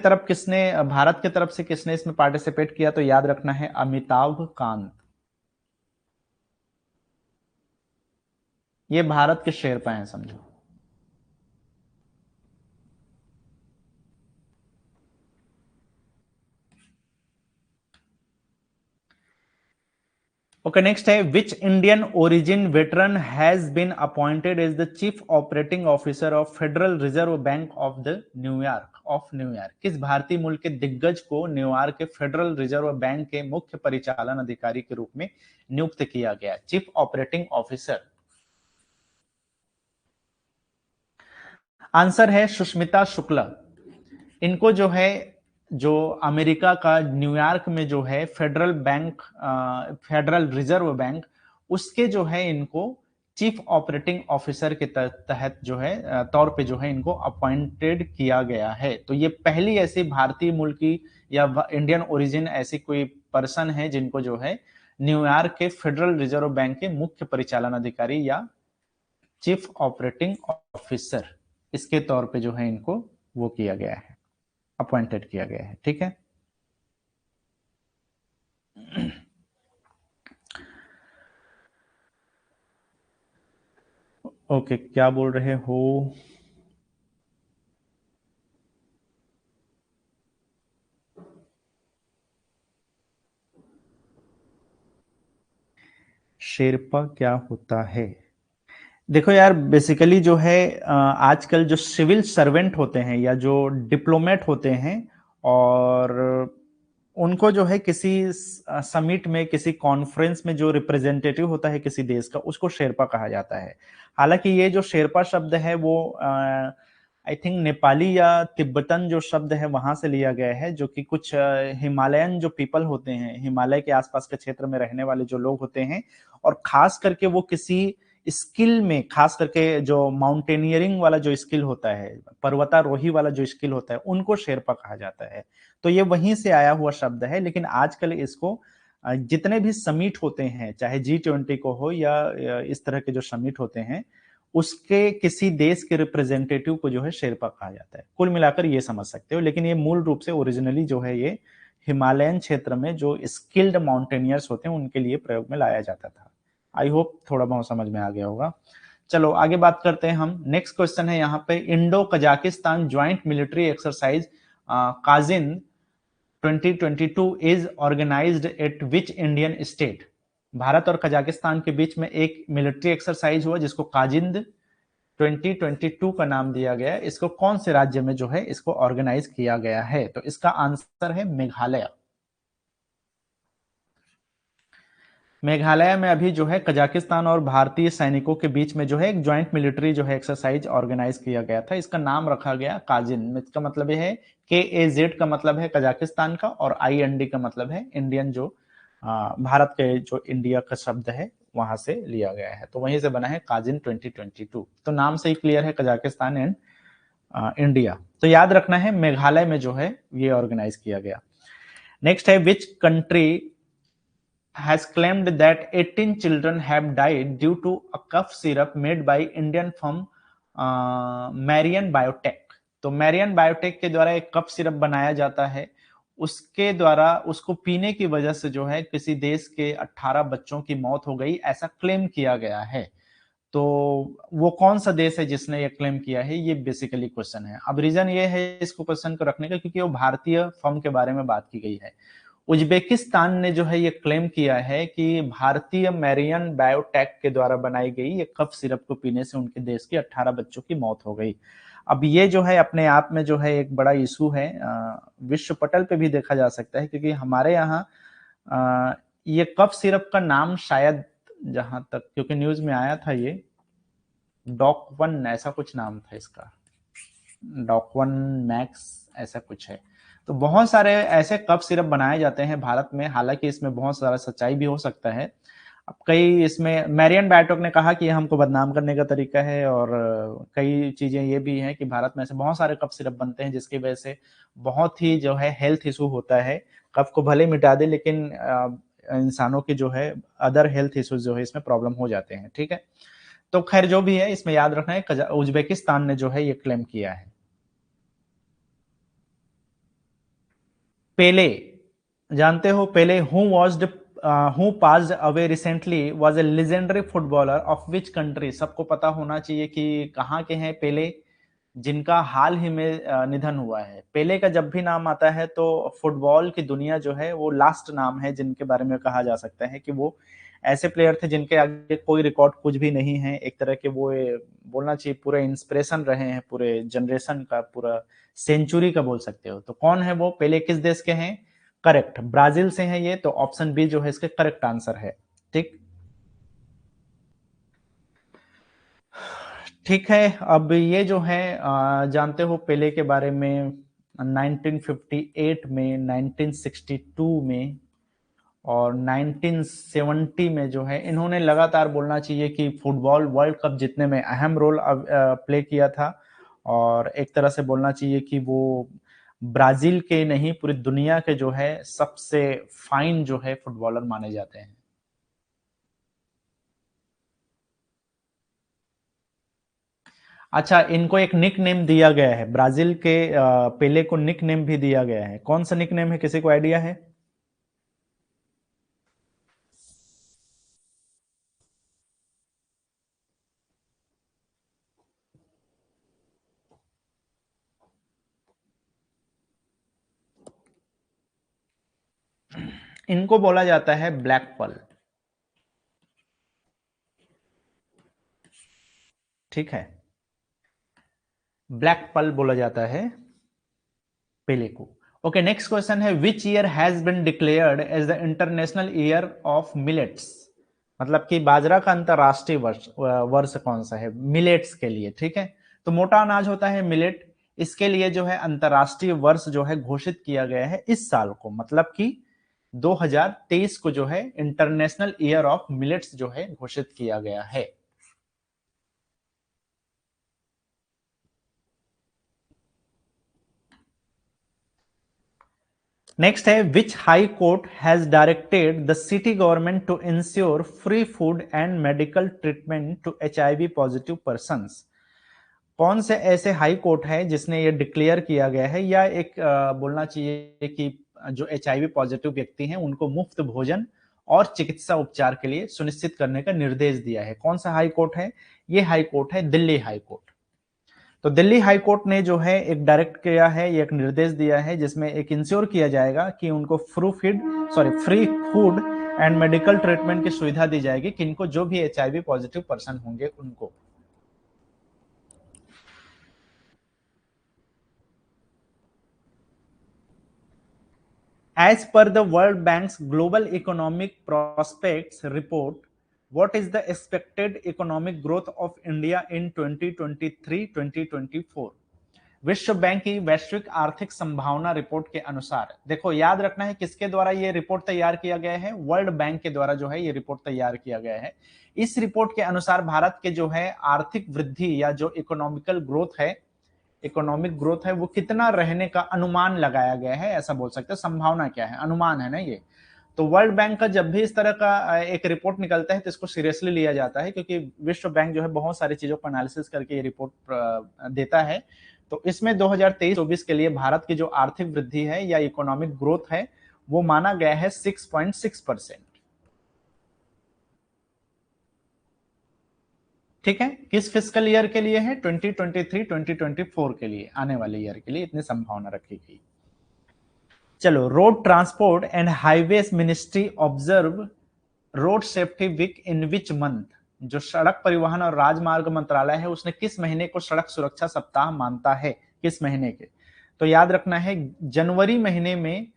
[SPEAKER 1] तरफ से किसने इसमें पार्टिसिपेट किया? तो याद रखना है अमिताभ कांत। ये भारत के शेरपा हैं समझो। ओके, नेक्स्ट है which Indian origin veteran has been appointed as the chief operating officer of Federal Reserve Bank of New York? किस भारतीय मूल के दिग्गज को न्यूयॉर्क के फेडरल रिजर्व बैंक के मुख्य परिचालन अधिकारी के रूप में नियुक्त किया गया? Chief operating officer. आंसर है सुष्मिता शुक्ला। इनको जो है जो अमेरिका का न्यूयॉर्क में जो है फेडरल रिजर्व बैंक, उसके जो है इनको चीफ ऑपरेटिंग ऑफिसर के तहत जो है तौर पे जो है इनको अपॉइंटेड किया गया है। तो ये पहली ऐसी भारतीय मूल की या इंडियन ओरिजिन ऐसी कोई पर्सन है जिनको जो है न्यूयॉर्क के फेडरल रिजर्व बैंक के मुख्य परिचालन अधिकारी या चीफ ऑपरेटिंग ऑफिसर इसके तौर पे जो है इनको वो किया गया है, अपॉइंटेड किया गया है। ठीक है, ओके, क्या बोल रहे हो? शेरपा क्या होता है? देखो यार, बेसिकली जो है आजकल जो सिविल सर्वेंट होते हैं या जो डिप्लोमेट होते हैं, और उनको जो है किसी समिट में, किसी कॉन्फ्रेंस में जो रिप्रेजेंटेटिव होता है किसी देश का, उसको शेरपा कहा जाता है। हालांकि ये जो शेरपा शब्द है वो आई थिंक नेपाली या तिब्बतन जो शब्द है वहां से लिया गया है, जो कि कुछ हिमालयन जो पीपल होते हैं, हिमालय के आसपास के क्षेत्र में रहने वाले जो लोग होते हैं, और खास करके वो किसी स्किल में, खास करके जो माउंटेनियरिंग वाला जो स्किल होता है, पर्वतारोही वाला जो स्किल होता है, उनको शेरपा कहा जाता है। तो ये वहीं से आया हुआ शब्द है। लेकिन आजकल इसको जितने भी समिट होते हैं, चाहे G20 को हो या इस तरह के जो समिट होते हैं, उसके किसी देश के रिप्रेजेंटेटिव को जो है शेरपा कहा जाता है। कुल मिलाकर ये समझ सकते हो। लेकिन ये मूल रूप से ओरिजिनली जो है ये हिमालयन क्षेत्र में जो स्किल्ड माउंटेनियर्स होते हैं उनके लिए प्रयोग में लाया जाता था। आई होप थोड़ा बहुत समझ में आ गया होगा। चलो आगे बात करते हैं हम। नेक्स्ट क्वेश्चन है यहाँ पे, Indo Kazakhstan joint military exercise Kazind 2022 is organised at which Indian state? Bharat और कजाकिस्तान के बीच में एक मिलिट्री एक्सरसाइज हुआ जिसको काजिंद 2022 का नाम दिया गया है। इसको कौन से राज्य में जो है इसको ऑर्गेनाइज किया गया है? तो इसका आंसर है मेघालय। मेघालय में अभी जो है कजाकिस्तान और भारतीय सैनिकों के बीच में जो है एक ज्वाइंट मिलिट्री जो है एक्सरसाइज ऑर्गेनाइज किया गया था। इसका नाम रखा गया काजिन। इसका मतलब है KAZ का मतलब है कजाकिस्तान का, और IND का मतलब है इंडियन, जो भारत के जो इंडिया का शब्द है वहां से लिया गया है। तो वहीं से बना है काजिन 2022। तो नाम से ही क्लियर है, कजाकिस्तान एंड इंडिया। तो याद रखना है मेघालय में जो है ये ऑर्गेनाइज किया गया। नेक्स्ट है, which country has claimed that 18 children have died due to a cough syrup made by Indian firm Marian Biotech। तो मैरियन बायोटेक के द्वारा एक कफ सिरप बनाया जाता है, उसके द्वारा उसको पीने की वजह से जो है किसी देश के 18 बच्चों की मौत हो गई, ऐसा क्लेम किया गया है। तो वो कौन सा देश है जिसने ये क्लेम किया है, ये बेसिकली क्वेश्चन है। अब रीजन ये है इसको क्वेश्चन को रखने का, क्योंकि वो भारतीय फर्म के बारे में बात की गई है। उज्बेकिस्तान ने जो है ये क्लेम किया है कि भारतीय मैरियन बायोटेक के द्वारा बनाई गई ये कफ सिरप को पीने से उनके देश के 18 बच्चों की मौत हो गई। अब ये जो है अपने आप में जो है एक बड़ा इशू है, विश्व पटल पे भी देखा जा सकता है, क्योंकि हमारे यहाँ ये कफ सिरप का नाम शायद, जहां तक क्योंकि न्यूज में आया था, ये डॉक1 ऐसा कुछ नाम था इसका, डॉक1 मैक्स ऐसा कुछ है। तो बहुत सारे ऐसे कफ सिरप बनाए जाते हैं भारत में, हालांकि इसमें बहुत सारा सच्चाई भी हो सकता है। अब कई इसमें मैरियन बायोटेक ने कहा कि ये हमको बदनाम करने का तरीका है, और कई चीजें ये भी हैं कि भारत में ऐसे बहुत सारे कफ सिरप बनते हैं जिसकी वजह से बहुत ही जो है हेल्थ इशू होता है। कफ को भले मिटा दे, लेकिन इंसानों की जो है अदर हेल्थ इश्यूज जो है इसमें प्रॉब्लम हो जाते हैं। ठीक है, तो खैर जो भी है, इसमें याद रखना है उज्बेकिस्तान ने जो है ये क्लेम किया है। पेले, जानते हो Pele who passed away recently was a legendary footballer of which country? सबको पता होना चाहिए कि कहाँ के हैं पेले, जिनका हाल ही में निधन हुआ है। पेले का जब भी नाम आता है तो फुटबॉल की दुनिया जो है वो लास्ट नाम है जिनके बारे में कहा जा सकता है कि वो ऐसे प्लेयर थे जिनके आगे कोई रिकॉर्ड कुछ भी नहीं है। एक तरह के वो बोलना चाहिए पूरे इंस्पिरेशन रहे हैं पूरे जनरेशन का, पूरा सेंचुरी का बोल सकते हो। तो कौन है वो? पेले किस देश के हैं? करेक्ट, ब्राजील से हैं ये। तो ऑप्शन बी जो है इसके करेक्ट आंसर है। ठीक, ठीक है। अब ये जो है जानते हो पेले के बारे में 1958 में, 1962 में और 1970 में जो है इन्होंने लगातार बोलना चाहिए कि फुटबॉल वर्ल्ड कप जीतने में अहम रोल प्ले किया था। और एक तरह से बोलना चाहिए कि वो ब्राजील के नहीं पूरी दुनिया के जो है सबसे फाइन जो है फुटबॉलर माने जाते हैं। अच्छा, इनको एक निक नेम दिया गया है, ब्राजील के पेले को निक नेम भी दिया गया है। कौन सा निक नेम है, किसी को आइडिया है? इनको बोला जाता है ब्लैक पर्ल। ठीक है, ब्लैक पर्ल बोला जाता है पेले को। ओके, नेक्स्ट क्वेश्चन है which year has been declared as the International Year of Millets. मतलब कि बाजरा का अंतरराष्ट्रीय वर्ष वर्ष कौन सा है मिलेट्स के लिए। ठीक है, तो मोटा अनाज होता है मिलेट, इसके लिए जो है अंतरराष्ट्रीय वर्ष जो है घोषित किया गया है इस साल को, मतलब कि 2023 को जो है इंटरनेशनल ईयर ऑफ मिलेट्स जो है घोषित किया गया है। नेक्स्ट है which high court has directed the city government to ensure free food and medical treatment to HIV positive persons. कौन से ऐसे हाई कोर्ट है जिसने ये डिक्लेयर किया गया है, या एक बोलना चाहिए कि जो HIV पॉजिटिव व्यक्ति हैं उनको मुफ्त भोजन और चिकित्सा उपचार के लिए सुनिश्चित करने का निर्देश दिया है। कौन सा हाई कोर्ट है? ये हाई कोर्ट है दिल्ली हाई कोर्ट। तो दिल्ली हाई कोर्ट ने जो है एक डायरेक्ट किया है, ये एक निर्देश दिया है जिसमें एक इंश्योर किया जाएगा कि उनको free food and medical treatment की सुविधा दी जाएगी किनको, जो भी HIV पॉजिटिव पर्सन होंगे उनको। As per the World Bank's Global Economic Prospects report, what is the expected economic growth of India in 2023-2024? विश्व बैंक की वैश्विक आर्थिक संभावना रिपोर्ट के अनुसार, देखो याद रखना है किसके द्वारा ये रिपोर्ट तैयार किया गया है, वर्ल्ड बैंक के द्वारा जो है ये रिपोर्ट तैयार किया गया है। इस रिपोर्ट के अनुसार भारत के जो है आर्थिक वृद्धि या जो इकोनॉमिक ग्रोथ है वो कितना रहने का अनुमान लगाया गया है, ऐसा बोल सकते हैं। संभावना क्या है, अनुमान है ना ये। तो वर्ल्ड बैंक का जब भी इस तरह का एक रिपोर्ट निकलता है तो इसको सीरियसली लिया जाता है, क्योंकि विश्व बैंक जो है बहुत सारी चीजों का एनालिसिस करके ये रिपोर्ट देता है। तो इसमें 2023-24 के लिए भारत की जो आर्थिक वृद्धि है या इकोनॉमिक ग्रोथ है वो माना गया है 6.6%। ठीक है, किस फिस्कल ईयर के लिए है? 2023-2024 के लिए, आने वाले ईयर के लिए इतनी संभावना रखी गई। चलो, road transport and highways ministry observe road safety week in which month. जो सड़क परिवहन और राजमार्ग मंत्रालय है उसने किस महीने को सड़क सुरक्षा सप्ताह मानता है, किस महीने के? तो याद रखना है जनवरी महीने में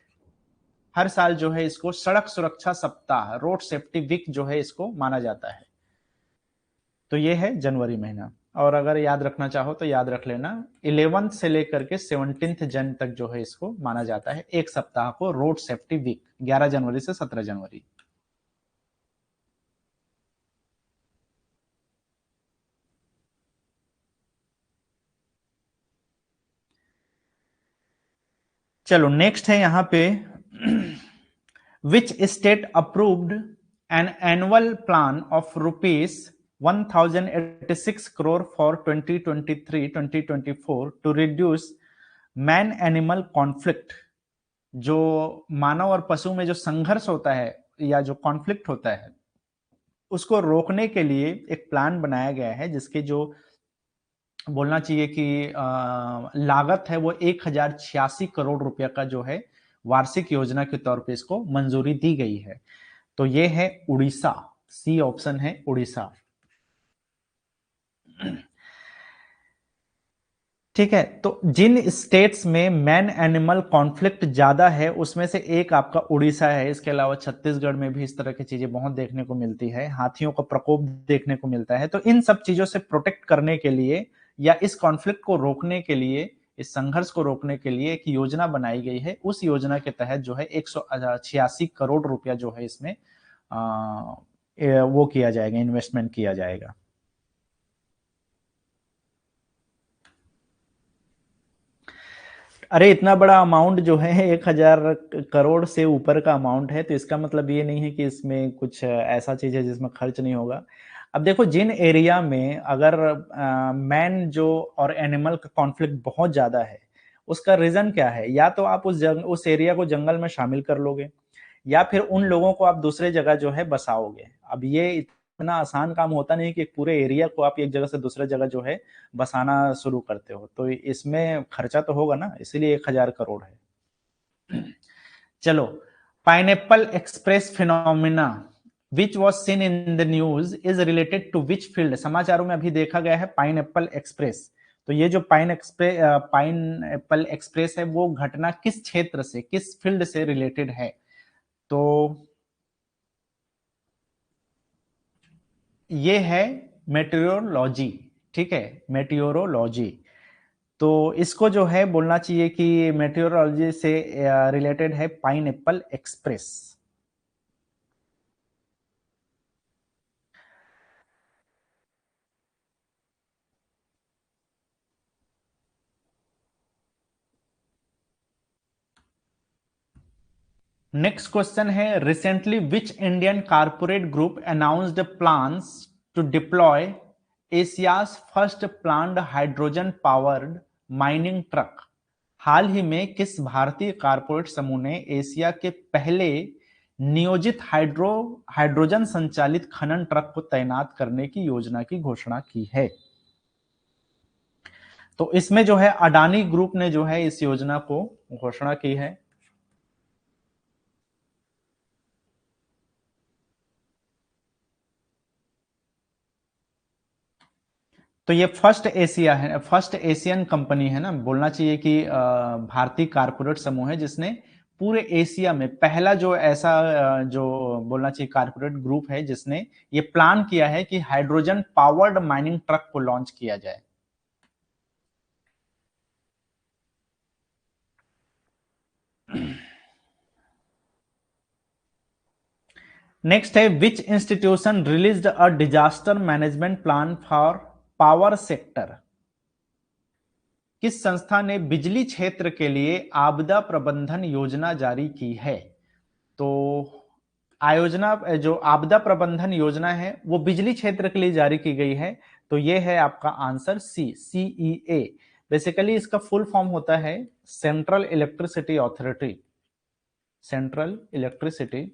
[SPEAKER 1] हर साल जो है इसको सड़क सुरक्षा सप्ताह, रोड सेफ्टी वीक जो है इसको माना जाता है। तो ये है जनवरी महीना। और अगर याद रखना चाहो तो याद रख लेना 11 से लेकर के 17 जन तक जो है इसको माना जाता है, एक सप्ताह को रोड सेफ्टी वीक, 11 जनवरी से 17 जनवरी। चलो नेक्स्ट है यहां पे which state approved an annual plan of rupees 1086 crore for 2023-2024 to reduce man animal conflict. जो मानव और पशु में जो संघर्ष होता है या जो कॉन्फ्लिक्ट होता है उसको रोकने के लिए एक प्लान बनाया गया है, जिसके जो बोलना चाहिए कि लागत है वो 1086 करोड़ रुपया का जो है वार्षिक योजना के तौर पे इसको मंजूरी दी गई है। तो ये है उड़ीसा, सी ऑप्शन है उड़ीसा। ठीक है, तो जिन स्टेट्स में मैन एनिमल कॉन्फ्लिक्ट ज्यादा है उसमें से एक आपका उड़ीसा है। इसके अलावा छत्तीसगढ़ में भी इस तरह की चीजें बहुत देखने को मिलती है, हाथियों का प्रकोप देखने को मिलता है। तो इन सब चीजों से प्रोटेक्ट करने के लिए या इस कॉन्फ्लिक्ट को रोकने के लिए, इस संघर्ष को रोकने के लिए एक योजना बनाई गई है। उस योजना के तहत जो है 186 करोड़ रुपया जो है इसमें वो किया जाएगा, इन्वेस्टमेंट किया जाएगा। अरे इतना बड़ा अमाउंट जो है 1,000 करोड़ से ऊपर का अमाउंट है, तो इसका मतलब ये नहीं है कि इसमें कुछ ऐसा चीज है जिसमें खर्च नहीं होगा। अब देखो, जिन एरिया में अगर मैन जो और एनिमल का कॉन्फ्लिक्ट बहुत ज्यादा है, उसका रीजन क्या है? या तो आप उस एरिया को जंगल में शामिल कर लोगे, या फिर उन लोगों को आप दूसरे जगह जो है बसाओगे। अब ये इतना आसान काम होता नहीं कि एक पूरे एरिया को आप एक जगह से दूसरे जगह जो है बसाना शुरू करते हो, तो इसमें खर्चा तो होगा ना, इसीलिए 1,000 करोड़ है। चलो, pineapple express phenomena which was seen in the news is related to which field. समाचारों में अभी देखा गया है पाइनएप्पल एक्सप्रेस। तो ये जो पाइन एप्पल एक्सप्रेस है, वो घटना किस क्षेत्र से, किस फील्ड से रिलेटेड है? तो ये है मेटेरियोलॉजी। ठीक है, मेटेरियोलॉजी। तो इसको जो है बोलना चाहिए कि मेटेरियोलॉजी से रिलेटेड है पाइनएप्पल एक्सप्रेस। नेक्स्ट क्वेश्चन है, recently which Indian corporate group announced plans to deploy Asia's first planned hydrogen powered mining truck. हाल ही में किस भारतीय कारपोरेट समूह ने एशिया के पहले नियोजित हाइड्रोजन संचालित खनन ट्रक को तैनात करने की योजना की घोषणा की है? तो इसमें जो है अडानी ग्रुप ने जो है इस योजना को घोषणा की है। तो ये फर्स्ट एशिया है, फर्स्ट एशियन कंपनी है ना, बोलना चाहिए कि भारतीय कारपोरेट समूह है जिसने पूरे एशिया में पहला जो ऐसा जो बोलना चाहिए कारपोरेट ग्रुप है जिसने ये प्लान किया है कि हाइड्रोजन पावर्ड माइनिंग ट्रक को लॉन्च किया जाए। नेक्स्ट है, विच institution released a disaster management plan for power sector. किस संस्था ने बिजली क्षेत्र के लिए आपदा प्रबंधन योजना जारी की है? तो आयोजना जो आपदा प्रबंधन योजना है वो बिजली क्षेत्र के लिए जारी की गई है। तो ये है आपका आंसर सी, सीईए। बेसिकली इसका फुल फॉर्म होता है central electricity authority, central electricity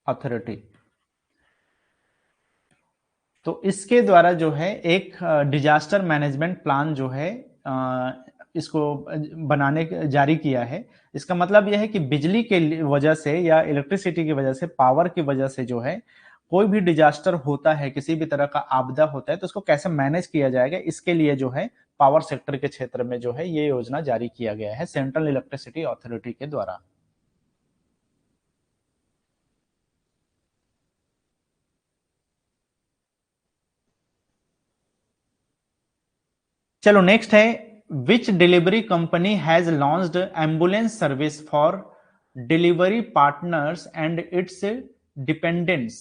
[SPEAKER 1] authority. तो इसके द्वारा जो है एक डिजास्टर मैनेजमेंट प्लान जो है इसको बनाने जारी किया है। इसका मतलब यह है कि बिजली के वजह से या इलेक्ट्रिसिटी की वजह से, पावर की वजह से जो है कोई भी डिजास्टर होता है, किसी भी तरह का आपदा होता है, तो उसको कैसे मैनेज किया जाएगा, इसके लिए जो है पावर सेक्टर के क्षेत्र में जो है ये योजना जारी किया गया है सेंट्रल इलेक्ट्रिसिटी अथॉरिटी के द्वारा। चलो नेक्स्ट है, which delivery company has launched ambulance service for delivery partners and its dependents.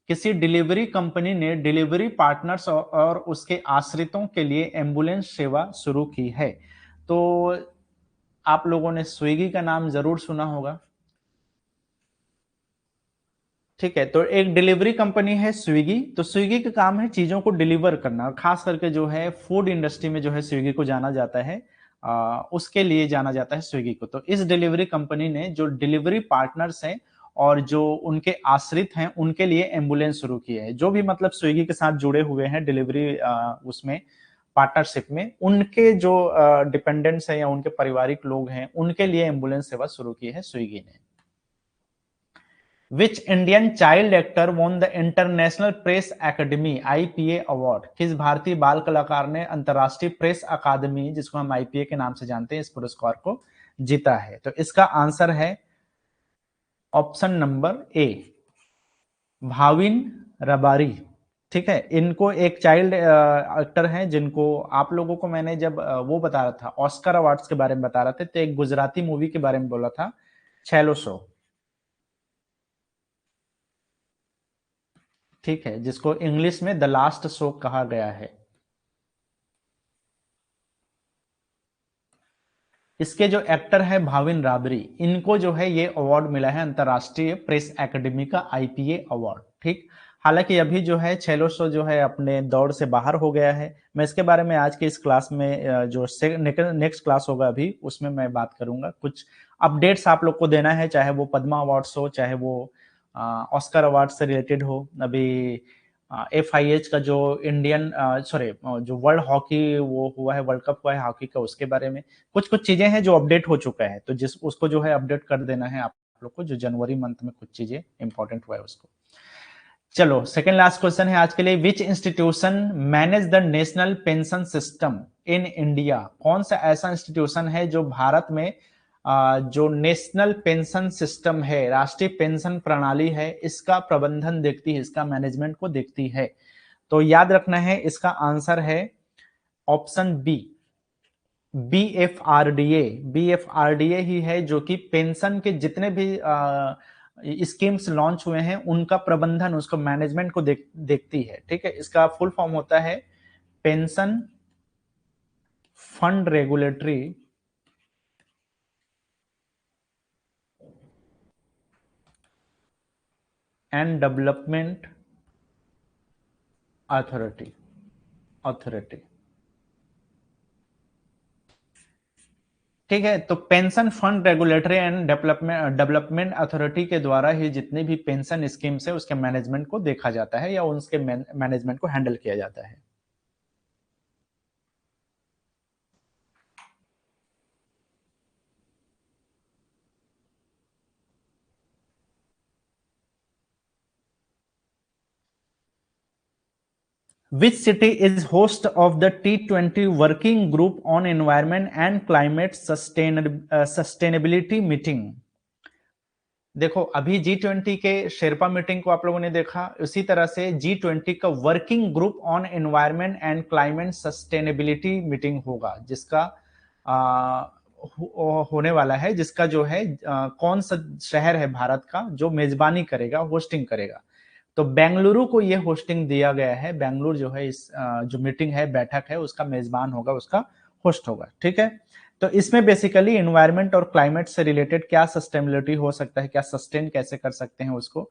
[SPEAKER 1] किसी डिलीवरी कंपनी ने डिलीवरी पार्टनर्स और उसके आश्रितों के लिए एम्बुलेंस सेवा शुरू की है? तो आप लोगों ने स्विगी का नाम जरूर सुना होगा। ठीक है, तो एक डिलीवरी कंपनी है स्विगी। तो स्विगी का काम है चीजों को डिलीवर करना, और खास करके जो है फूड इंडस्ट्री में जो है स्विगी को जाना जाता है, उसके लिए जाना जाता है स्विगी को। तो इस डिलीवरी कंपनी ने जो डिलीवरी पार्टनर्स हैं और जो उनके आश्रित हैं उनके लिए एम्बुलेंस शुरू की है। जो भी मतलब स्विगी के साथ जुड़े हुए हैं डिलीवरी उसमें पार्टनरशिप में, उनके जो डिपेंडेंट्स हैं या उनके पारिवारिक लोग हैं, उनके लिए एम्बुलेंस सेवा शुरू की है स्विगी ने। Which Indian child actor won the International Press Academy IPA award? किस भारतीय बाल कलाकार ने अंतरराष्ट्रीय प्रेस अकादमी, जिसको हम आईपीए के नाम से जानते हैं, इस पुरस्कार को जीता है? तो इसका आंसर है option number A, Bhavin Rabari. ठीक है, इनको एक चाइल्ड एक्टर हैं जिनको आप लोगों को मैंने जब वो बता रहा था ऑस्कर अवार्ड्स के बारे में बता रहा था, तो एक गुजराती मूवी के बारे में बोला था, छेलो शो। ठीक है, जिसको इंग्लिश में द लास्ट शो कहा गया है। इसके जो एक्टर है भाविन राबरी, इनको जो है ये अवार्ड मिला है अंतरराष्ट्रीय प्रेस एकेडमी का आईपीए अवार्ड। ठीक, हालांकि अभी जो है छेलो शो जो है अपने दौर से बाहर हो गया है। मैं इसके बारे में आज की इस क्लास में जो नेक्स्ट क्लास होगा अभी उसमें मैं बात करूंगा। कुछ अपडेट्स आप लोग को देना है, चाहे वो पद्मा अवार्ड्स हो, चाहे वो ऑस्कर अवार्ड से रिलेटेड हो। अभी FIH का जो इंडियन सॉरी जो वर्ल्ड हॉकी वो हुआ है, वर्ल्ड कप हुआ है हॉकी का, उसके बारे में कुछ कुछ चीजें हैं जो अपडेट हो चुका है, तो जिस उसको जो है अपडेट कर देना है आप लोग को, जो जनवरी मंथ में कुछ चीजें इंपॉर्टेंट हुआ है उसको। चलो सेकंड लास्ट क्वेश्चन है आज के लिए, विच institution manage the national pension system in India? कौन सा ऐसा इंस्टीट्यूशन है जो भारत में जो नेशनल पेंशन सिस्टम है, राष्ट्रीय पेंशन प्रणाली है, इसका प्रबंधन देखती है, इसका मैनेजमेंट को देखती है? तो याद रखना है, इसका आंसर है ऑप्शन बी, BFRDA। BFRDA ही है जो कि पेंशन के जितने भी स्कीम्स लॉन्च हुए हैं उनका प्रबंधन, उसको मैनेजमेंट को देखती है। ठीक है, इसका फुल फॉर्म होता है pension fund regulatory and development authority. ठीक है, तो pension fund regulatory and development authority के द्वारा ही जितने भी पेंशन स्कीम्स है उसके मैनेजमेंट को देखा जाता है या उसके मैनेजमेंट को हैंडल किया जाता है। Which city is host of the T20 Working Group on Environment and Climate Sustainability Meeting? देखो, अभी G20 के शेरपा मीटिंग को आप लोगों ने देखा, उसी तरह से G20 का working group on environment and climate sustainability meeting होगा, जिसका होने वाला है, जिसका जो है कौन सा शहर है भारत का जो मेजबानी करेगा, होस्टिंग करेगा? तो बेंगलुरु को ये होस्टिंग दिया गया है। बेंगलुरु जो है इस जो मीटिंग है, बैठक है, उसका मेजबान होगा, उसका होस्ट होगा। ठीक है, तो इसमें बेसिकली एनवायरनमेंट और क्लाइमेट से रिलेटेड क्या सस्टेनेबिलिटी हो सकता है, क्या सस्टेन कैसे कर सकते हैं उसको,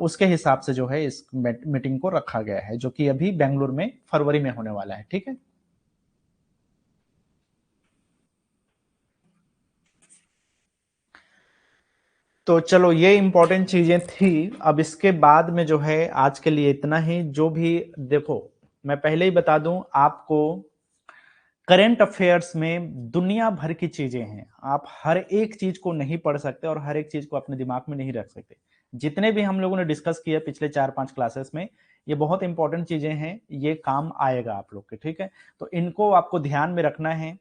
[SPEAKER 1] उसके हिसाब से जो है इस मीटिंग को रखा गया है, जो कि अभी बेंगलुरु में फरवरी में होने वाला है। ठीक है, तो चलो ये इंपॉर्टेंट चीजें थी। अब इसके बाद में जो है आज के लिए इतना ही। जो भी देखो, मैं पहले ही बता दूं आपको, करंट अफेयर्स में दुनिया भर की चीजें हैं, आप हर एक चीज को नहीं पढ़ सकते और हर एक चीज को अपने दिमाग में नहीं रख सकते। जितने भी हम लोगों ने डिस्कस किया पिछले 4-5 क्लासेस में, ये बहुत इंपॉर्टेंट चीजें हैं, ये काम आएगा आप लोग के। ठीक है, तो इनको आपको ध्यान में रखना है।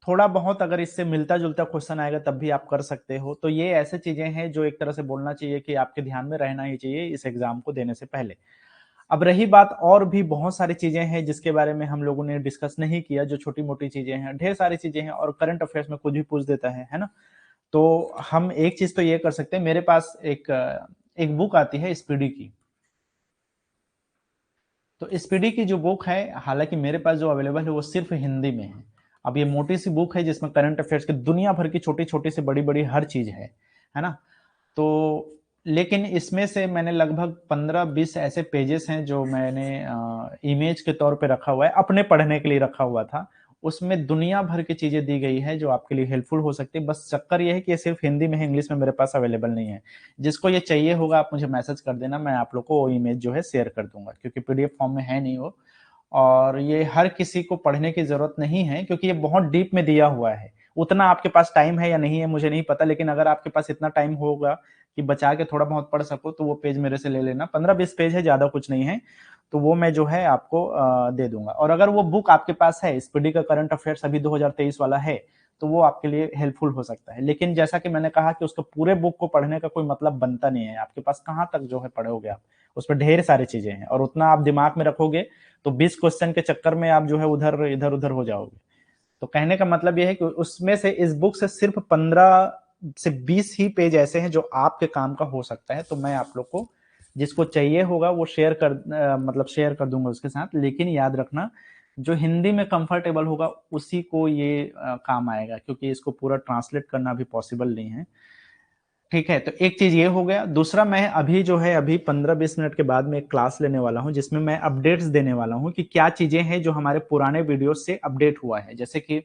[SPEAKER 1] थोड़ा बहुत अगर इससे मिलता जुलता क्वेश्चन आएगा तब भी आप कर सकते हो। तो ये ऐसे चीजें हैं जो एक तरह से बोलना चाहिए कि आपके ध्यान में रहना ही चाहिए इस एग्जाम को देने से पहले। अब रही बात, और भी बहुत सारी चीजें हैं जिसके बारे में हम लोगों ने डिस्कस नहीं किया, जो छोटी मोटी चीजें हैं, ढेर सारी चीजें हैं, और करंट अफेयर्स में कुछ भी पूछ देता है ना। तो हम एक चीज तो ये कर सकते हैं, मेरे पास एक एक बुक आती है स्पीडी की। तो स्पीडी की जो बुक है, हालांकि मेरे पास जो अवेलेबल है वो सिर्फ हिंदी में है। अब ये मोटी सी बुक है जिसमें करंट अफेयर्स की दुनिया भर की छोटी छोटी से बड़ी बड़ी हर चीज है ना। तो लेकिन इसमें से मैंने लगभग 15-20 ऐसे पेजेस हैं जो मैंने इमेज के तौर पे रखा हुआ है, अपने पढ़ने के लिए रखा हुआ था। उसमें दुनिया भर की चीजें दी गई है जो आपके लिए हेल्पफुल हो सकती है। बस चक्कर ये है कि ये सिर्फ हिंदी में है, इंग्लिश में मेरे पास अवेलेबल नहीं है। जिसको ये चाहिए होगा आप मुझे मैसेज कर देना, मैं आप लोग को वो इमेज जो है शेयर कर दूंगा, क्योंकि पीडीएफ फॉर्म में है नहीं वो। और ये हर किसी को पढ़ने की जरूरत नहीं है, क्योंकि ये बहुत डीप में दिया हुआ है। उतना आपके पास टाइम है या नहीं है मुझे नहीं पता, लेकिन अगर आपके पास इतना टाइम होगा कि बचा के थोड़ा बहुत पढ़ सको तो वो पेज मेरे से ले लेना। 15-20 पेज है, ज्यादा कुछ नहीं है, तो वो मैं जो है आपको दे दूंगा। और अगर वो बुक आपके पास है, स्पीडी का करंट अफेयर्स अभी 2023 वाला है, तो वो आपके लिए हेल्पफुल हो सकता है। लेकिन जैसा कि मैंने कहा कि उसको पूरे बुक को पढ़ने का कोई मतलब बनता नहीं है, आपके पास कहाँ तक जो है पढ़ोगे आप, उसमें ढेर सारी चीजें हैं, और उतना आप दिमाग में रखोगे तो 20 क्वेश्चन के चक्कर में आप जो है उधर इधर उधर हो जाओगे। तो कहने का मतलब यह है कि उसमें से, इस बुक से सिर्फ 15 से 20 ही पेज ऐसे हैं जो आपके काम का हो सकता है। तो मैं आप लोग को जिसको चाहिए होगा वो शेयर कर मतलब शेयर कर दूंगा उसके साथ। लेकिन याद रखना जो हिंदी में कंफर्टेबल होगा उसी को ये काम आएगा, क्योंकि इसको पूरा ट्रांसलेट करना भी पॉसिबल नहीं है। ठीक है, तो एक चीज ये हो गया। दूसरा, मैं अभी जो है अभी 15-20 मिनट के बाद में एक क्लास लेने वाला हूं जिसमें मैं अपडेट्स देने वाला हूं कि क्या चीजें हैं जो हमारे पुराने वीडियो से अपडेट हुआ है। जैसे कि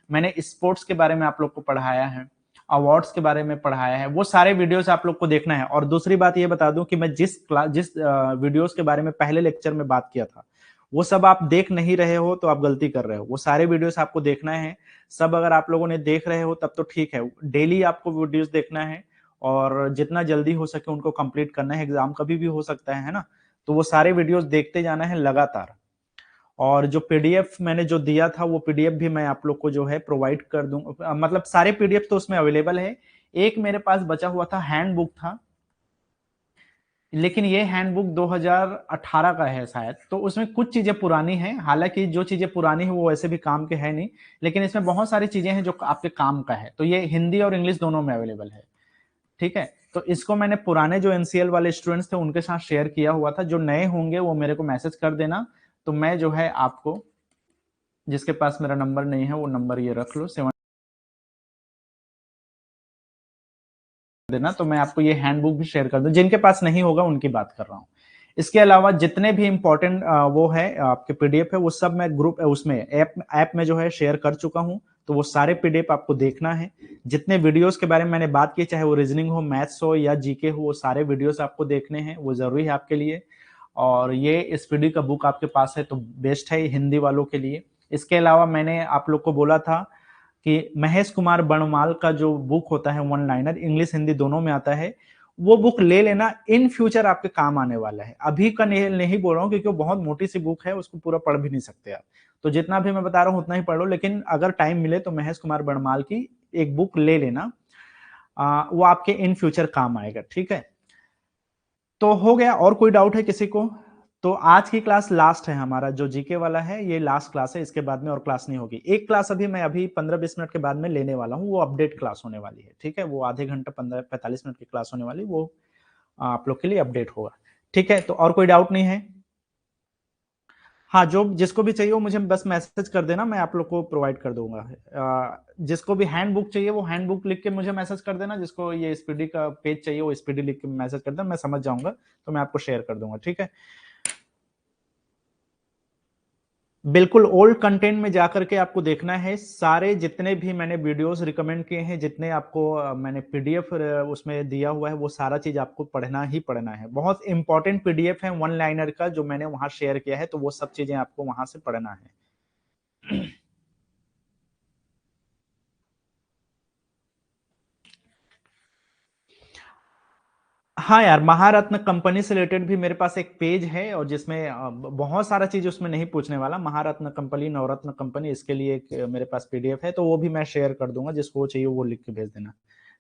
[SPEAKER 1] मैंने स्पोर्ट्स के बारे में आप लोग को पढ़ाया है, अवार्ड्स के बारे में पढ़ाया है, वो सारे वीडियोस आप लोग को देखना है। और दूसरी बात ये बता दूं कि मैं जिस वीडियोस के बारे में पहले लेक्चर में बात किया था, वो सब आप देख नहीं रहे हो तो आप गलती कर रहे हो। वो सारे वीडियोस आपको देखना है। सब अगर आप लोगों ने देख रहे हो तब तो ठीक है, डेली आपको वीडियोस देखना है और जितना जल्दी हो सके उनको कंप्लीट करना है। एग्जाम कभी भी हो सकता है ना, तो वो सारे वीडियोस देखते जाना है लगातार। और जो पीडीएफ मैंने जो दिया था वो पीडीएफ भी मैं आप लोग को जो है प्रोवाइड कर दूंगा, मतलब सारे पीडीएफ तो उसमें अवेलेबल है। एक मेरे पास बचा हुआ था, हैंडबुक था, लेकिन ये हैंडबुक 2018 का है शायद, तो उसमें कुछ चीजें पुरानी हैं। हालांकि जो चीजें पुरानी है वो वैसे भी काम के है नहीं, लेकिन इसमें बहुत सारी चीजें हैं जो आपके काम का है। तो ये हिंदी और इंग्लिश दोनों में अवेलेबल है। ठीक है, तो इसको मैंने पुराने जो एनसीएल वाले स्टूडेंट्स थे उनके साथ शेयर किया हुआ था। जो नए होंगे वो मेरे को मैसेज कर देना, तो मैं जो है आपको, जिसके पास मेरा नंबर नहीं है वो नंबर ये रख लो, 7 देना, तो मैं आपको ये हैंडबुक भी शेयर कर दूं। जिनके पास नहीं होगा उनकी बात कर रहा हूँ। इसके अलावा जितने भी इंपॉर्टेंट वो है आपके पीडीएफ है, वो सब मैं ग्रुप उसमें ऐप में जो है शेयर कर चुका हूँ। तो वो सारे पीडीएफ आपको देखना है। जितने वीडियोस के बारे में मैंने बात की, चाहे वो रीजनिंग हो, मैथ्स हो या जीके हो, वो सारे वीडियोस आपको देखने हैं, वो जरूरी है आपके लिए। और ये स्पीडी का बुक आपके पास है तो बेस्ट है हिंदी वालों के लिए। इसके अलावा मैंने आप लोग को बोला था कि महेश कुमार बणमाल का जो बुक होता है वन लाइनर, इंग्लिश हिंदी दोनों में आता है, वो बुक ले लेना। इन फ्यूचर आपके काम आने वाला है। अभी का नहीं बोल रहा हूँ क्योंकि वो बहुत मोटी सी बुक है, उसको पूरा पढ़ भी नहीं सकते आप। तो जितना भी मैं बता रहा हूँ उतना ही पढ़ लो, लेकिन अगर टाइम मिले तो महेश कुमार बणमाल की एक बुक ले लेना। वो आपके इन फ्यूचर काम आएगा। ठीक है, तो हो गया। और कोई डाउट है किसी को? तो आज की क्लास लास्ट है हमारा, जो जीके वाला है ये लास्ट क्लास है। इसके बाद में और क्लास नहीं होगी। एक क्लास अभी 15-20 मिनट के बाद में लेने वाला हूँ, वो अपडेट क्लास होने वाली है। ठीक है, वो आधे घंटा 15-45 मिनट की क्लास होने वाली, वो आप लोग के लिए अपडेट होगा। ठीक है, तो और कोई डाउट नहीं है? हाँ, जो जिसको भी चाहिए वो मुझे बस मैसेज कर देना, मैं आप लोग को प्रोवाइड कर दूंगा। जिसको भी हैंड बुक चाहिए वो हैंड बुक लिख के मुझे मैसेज कर देना। जिसको ये स्पीडी का पेज चाहिए वो स्पीडी लिख के मैसेज कर देना, मैं समझ जाऊंगा तो मैं आपको शेयर कर दूंगा। ठीक है, बिल्कुल ओल्ड कंटेंट में जाकर के आपको देखना है। सारे जितने भी मैंने वीडियोस रिकमेंड किए हैं, जितने आपको मैंने पीडीएफ उसमें दिया हुआ है, वो सारा चीज आपको पढ़ना ही पढ़ना है। बहुत इंपॉर्टेंट पीडीएफ है वन लाइनर का जो मैंने वहां शेयर किया है, तो वो सब चीजें आपको वहां से पढ़ना है। हाँ यार, महारत्न कंपनी से रिलेटेड भी मेरे पास एक पेज है, और जिसमें बहुत सारा चीज उसमें नहीं पूछने वाला। महारत्न कंपनी, नवरत्न कंपनी, इसके लिए एक मेरे पास पीडीएफ है, तो वो भी मैं शेयर कर दूंगा। जिसको वो चाहिए वो लिख के भेज देना,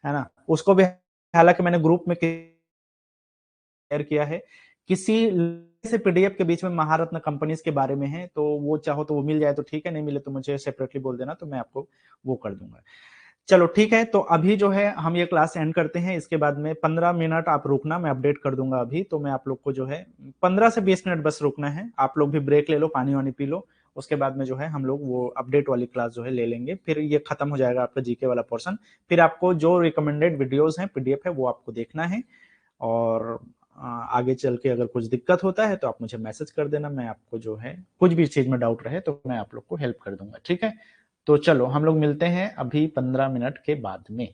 [SPEAKER 1] है ना। उसको भी हालांकि मैंने ग्रुप में शेयर किया है। किसी से पीडीएफ के बीच में महारत्न कंपनीज के बारे में है, तो वो चाहो तो वो मिल जाए तो ठीक है, नहीं मिले तो मुझे सेपरेटली बोल देना, तो मैं आपको वो कर दूंगा। चलो ठीक है, तो अभी जो है हम ये क्लास एंड करते हैं। इसके बाद में 15 मिनट आप रुकना, मैं अपडेट कर दूंगा। अभी तो मैं आप लोग को जो है 15 से 20 मिनट बस रुकना है। आप लोग भी ब्रेक ले लो, पानी वानी पी लो। उसके बाद में जो है हम लोग वो अपडेट वाली क्लास जो है ले लेंगे। फिर ये खत्म हो जाएगा आपका जीके वाला पोर्शन। फिर आपको जो रिकमेंडेड वीडियोस हैं, पीडीएफ है, वो आपको देखना है। और आगे चल के अगर कुछ दिक्कत होता है तो आप मुझे मैसेज कर देना। मैं आपको जो है कुछ भी चीज में डाउट रहे तो मैं आप लोग को हेल्प कर दूंगा। ठीक है, तो चलो हम लोग मिलते हैं अभी 15 मिनट के बाद में।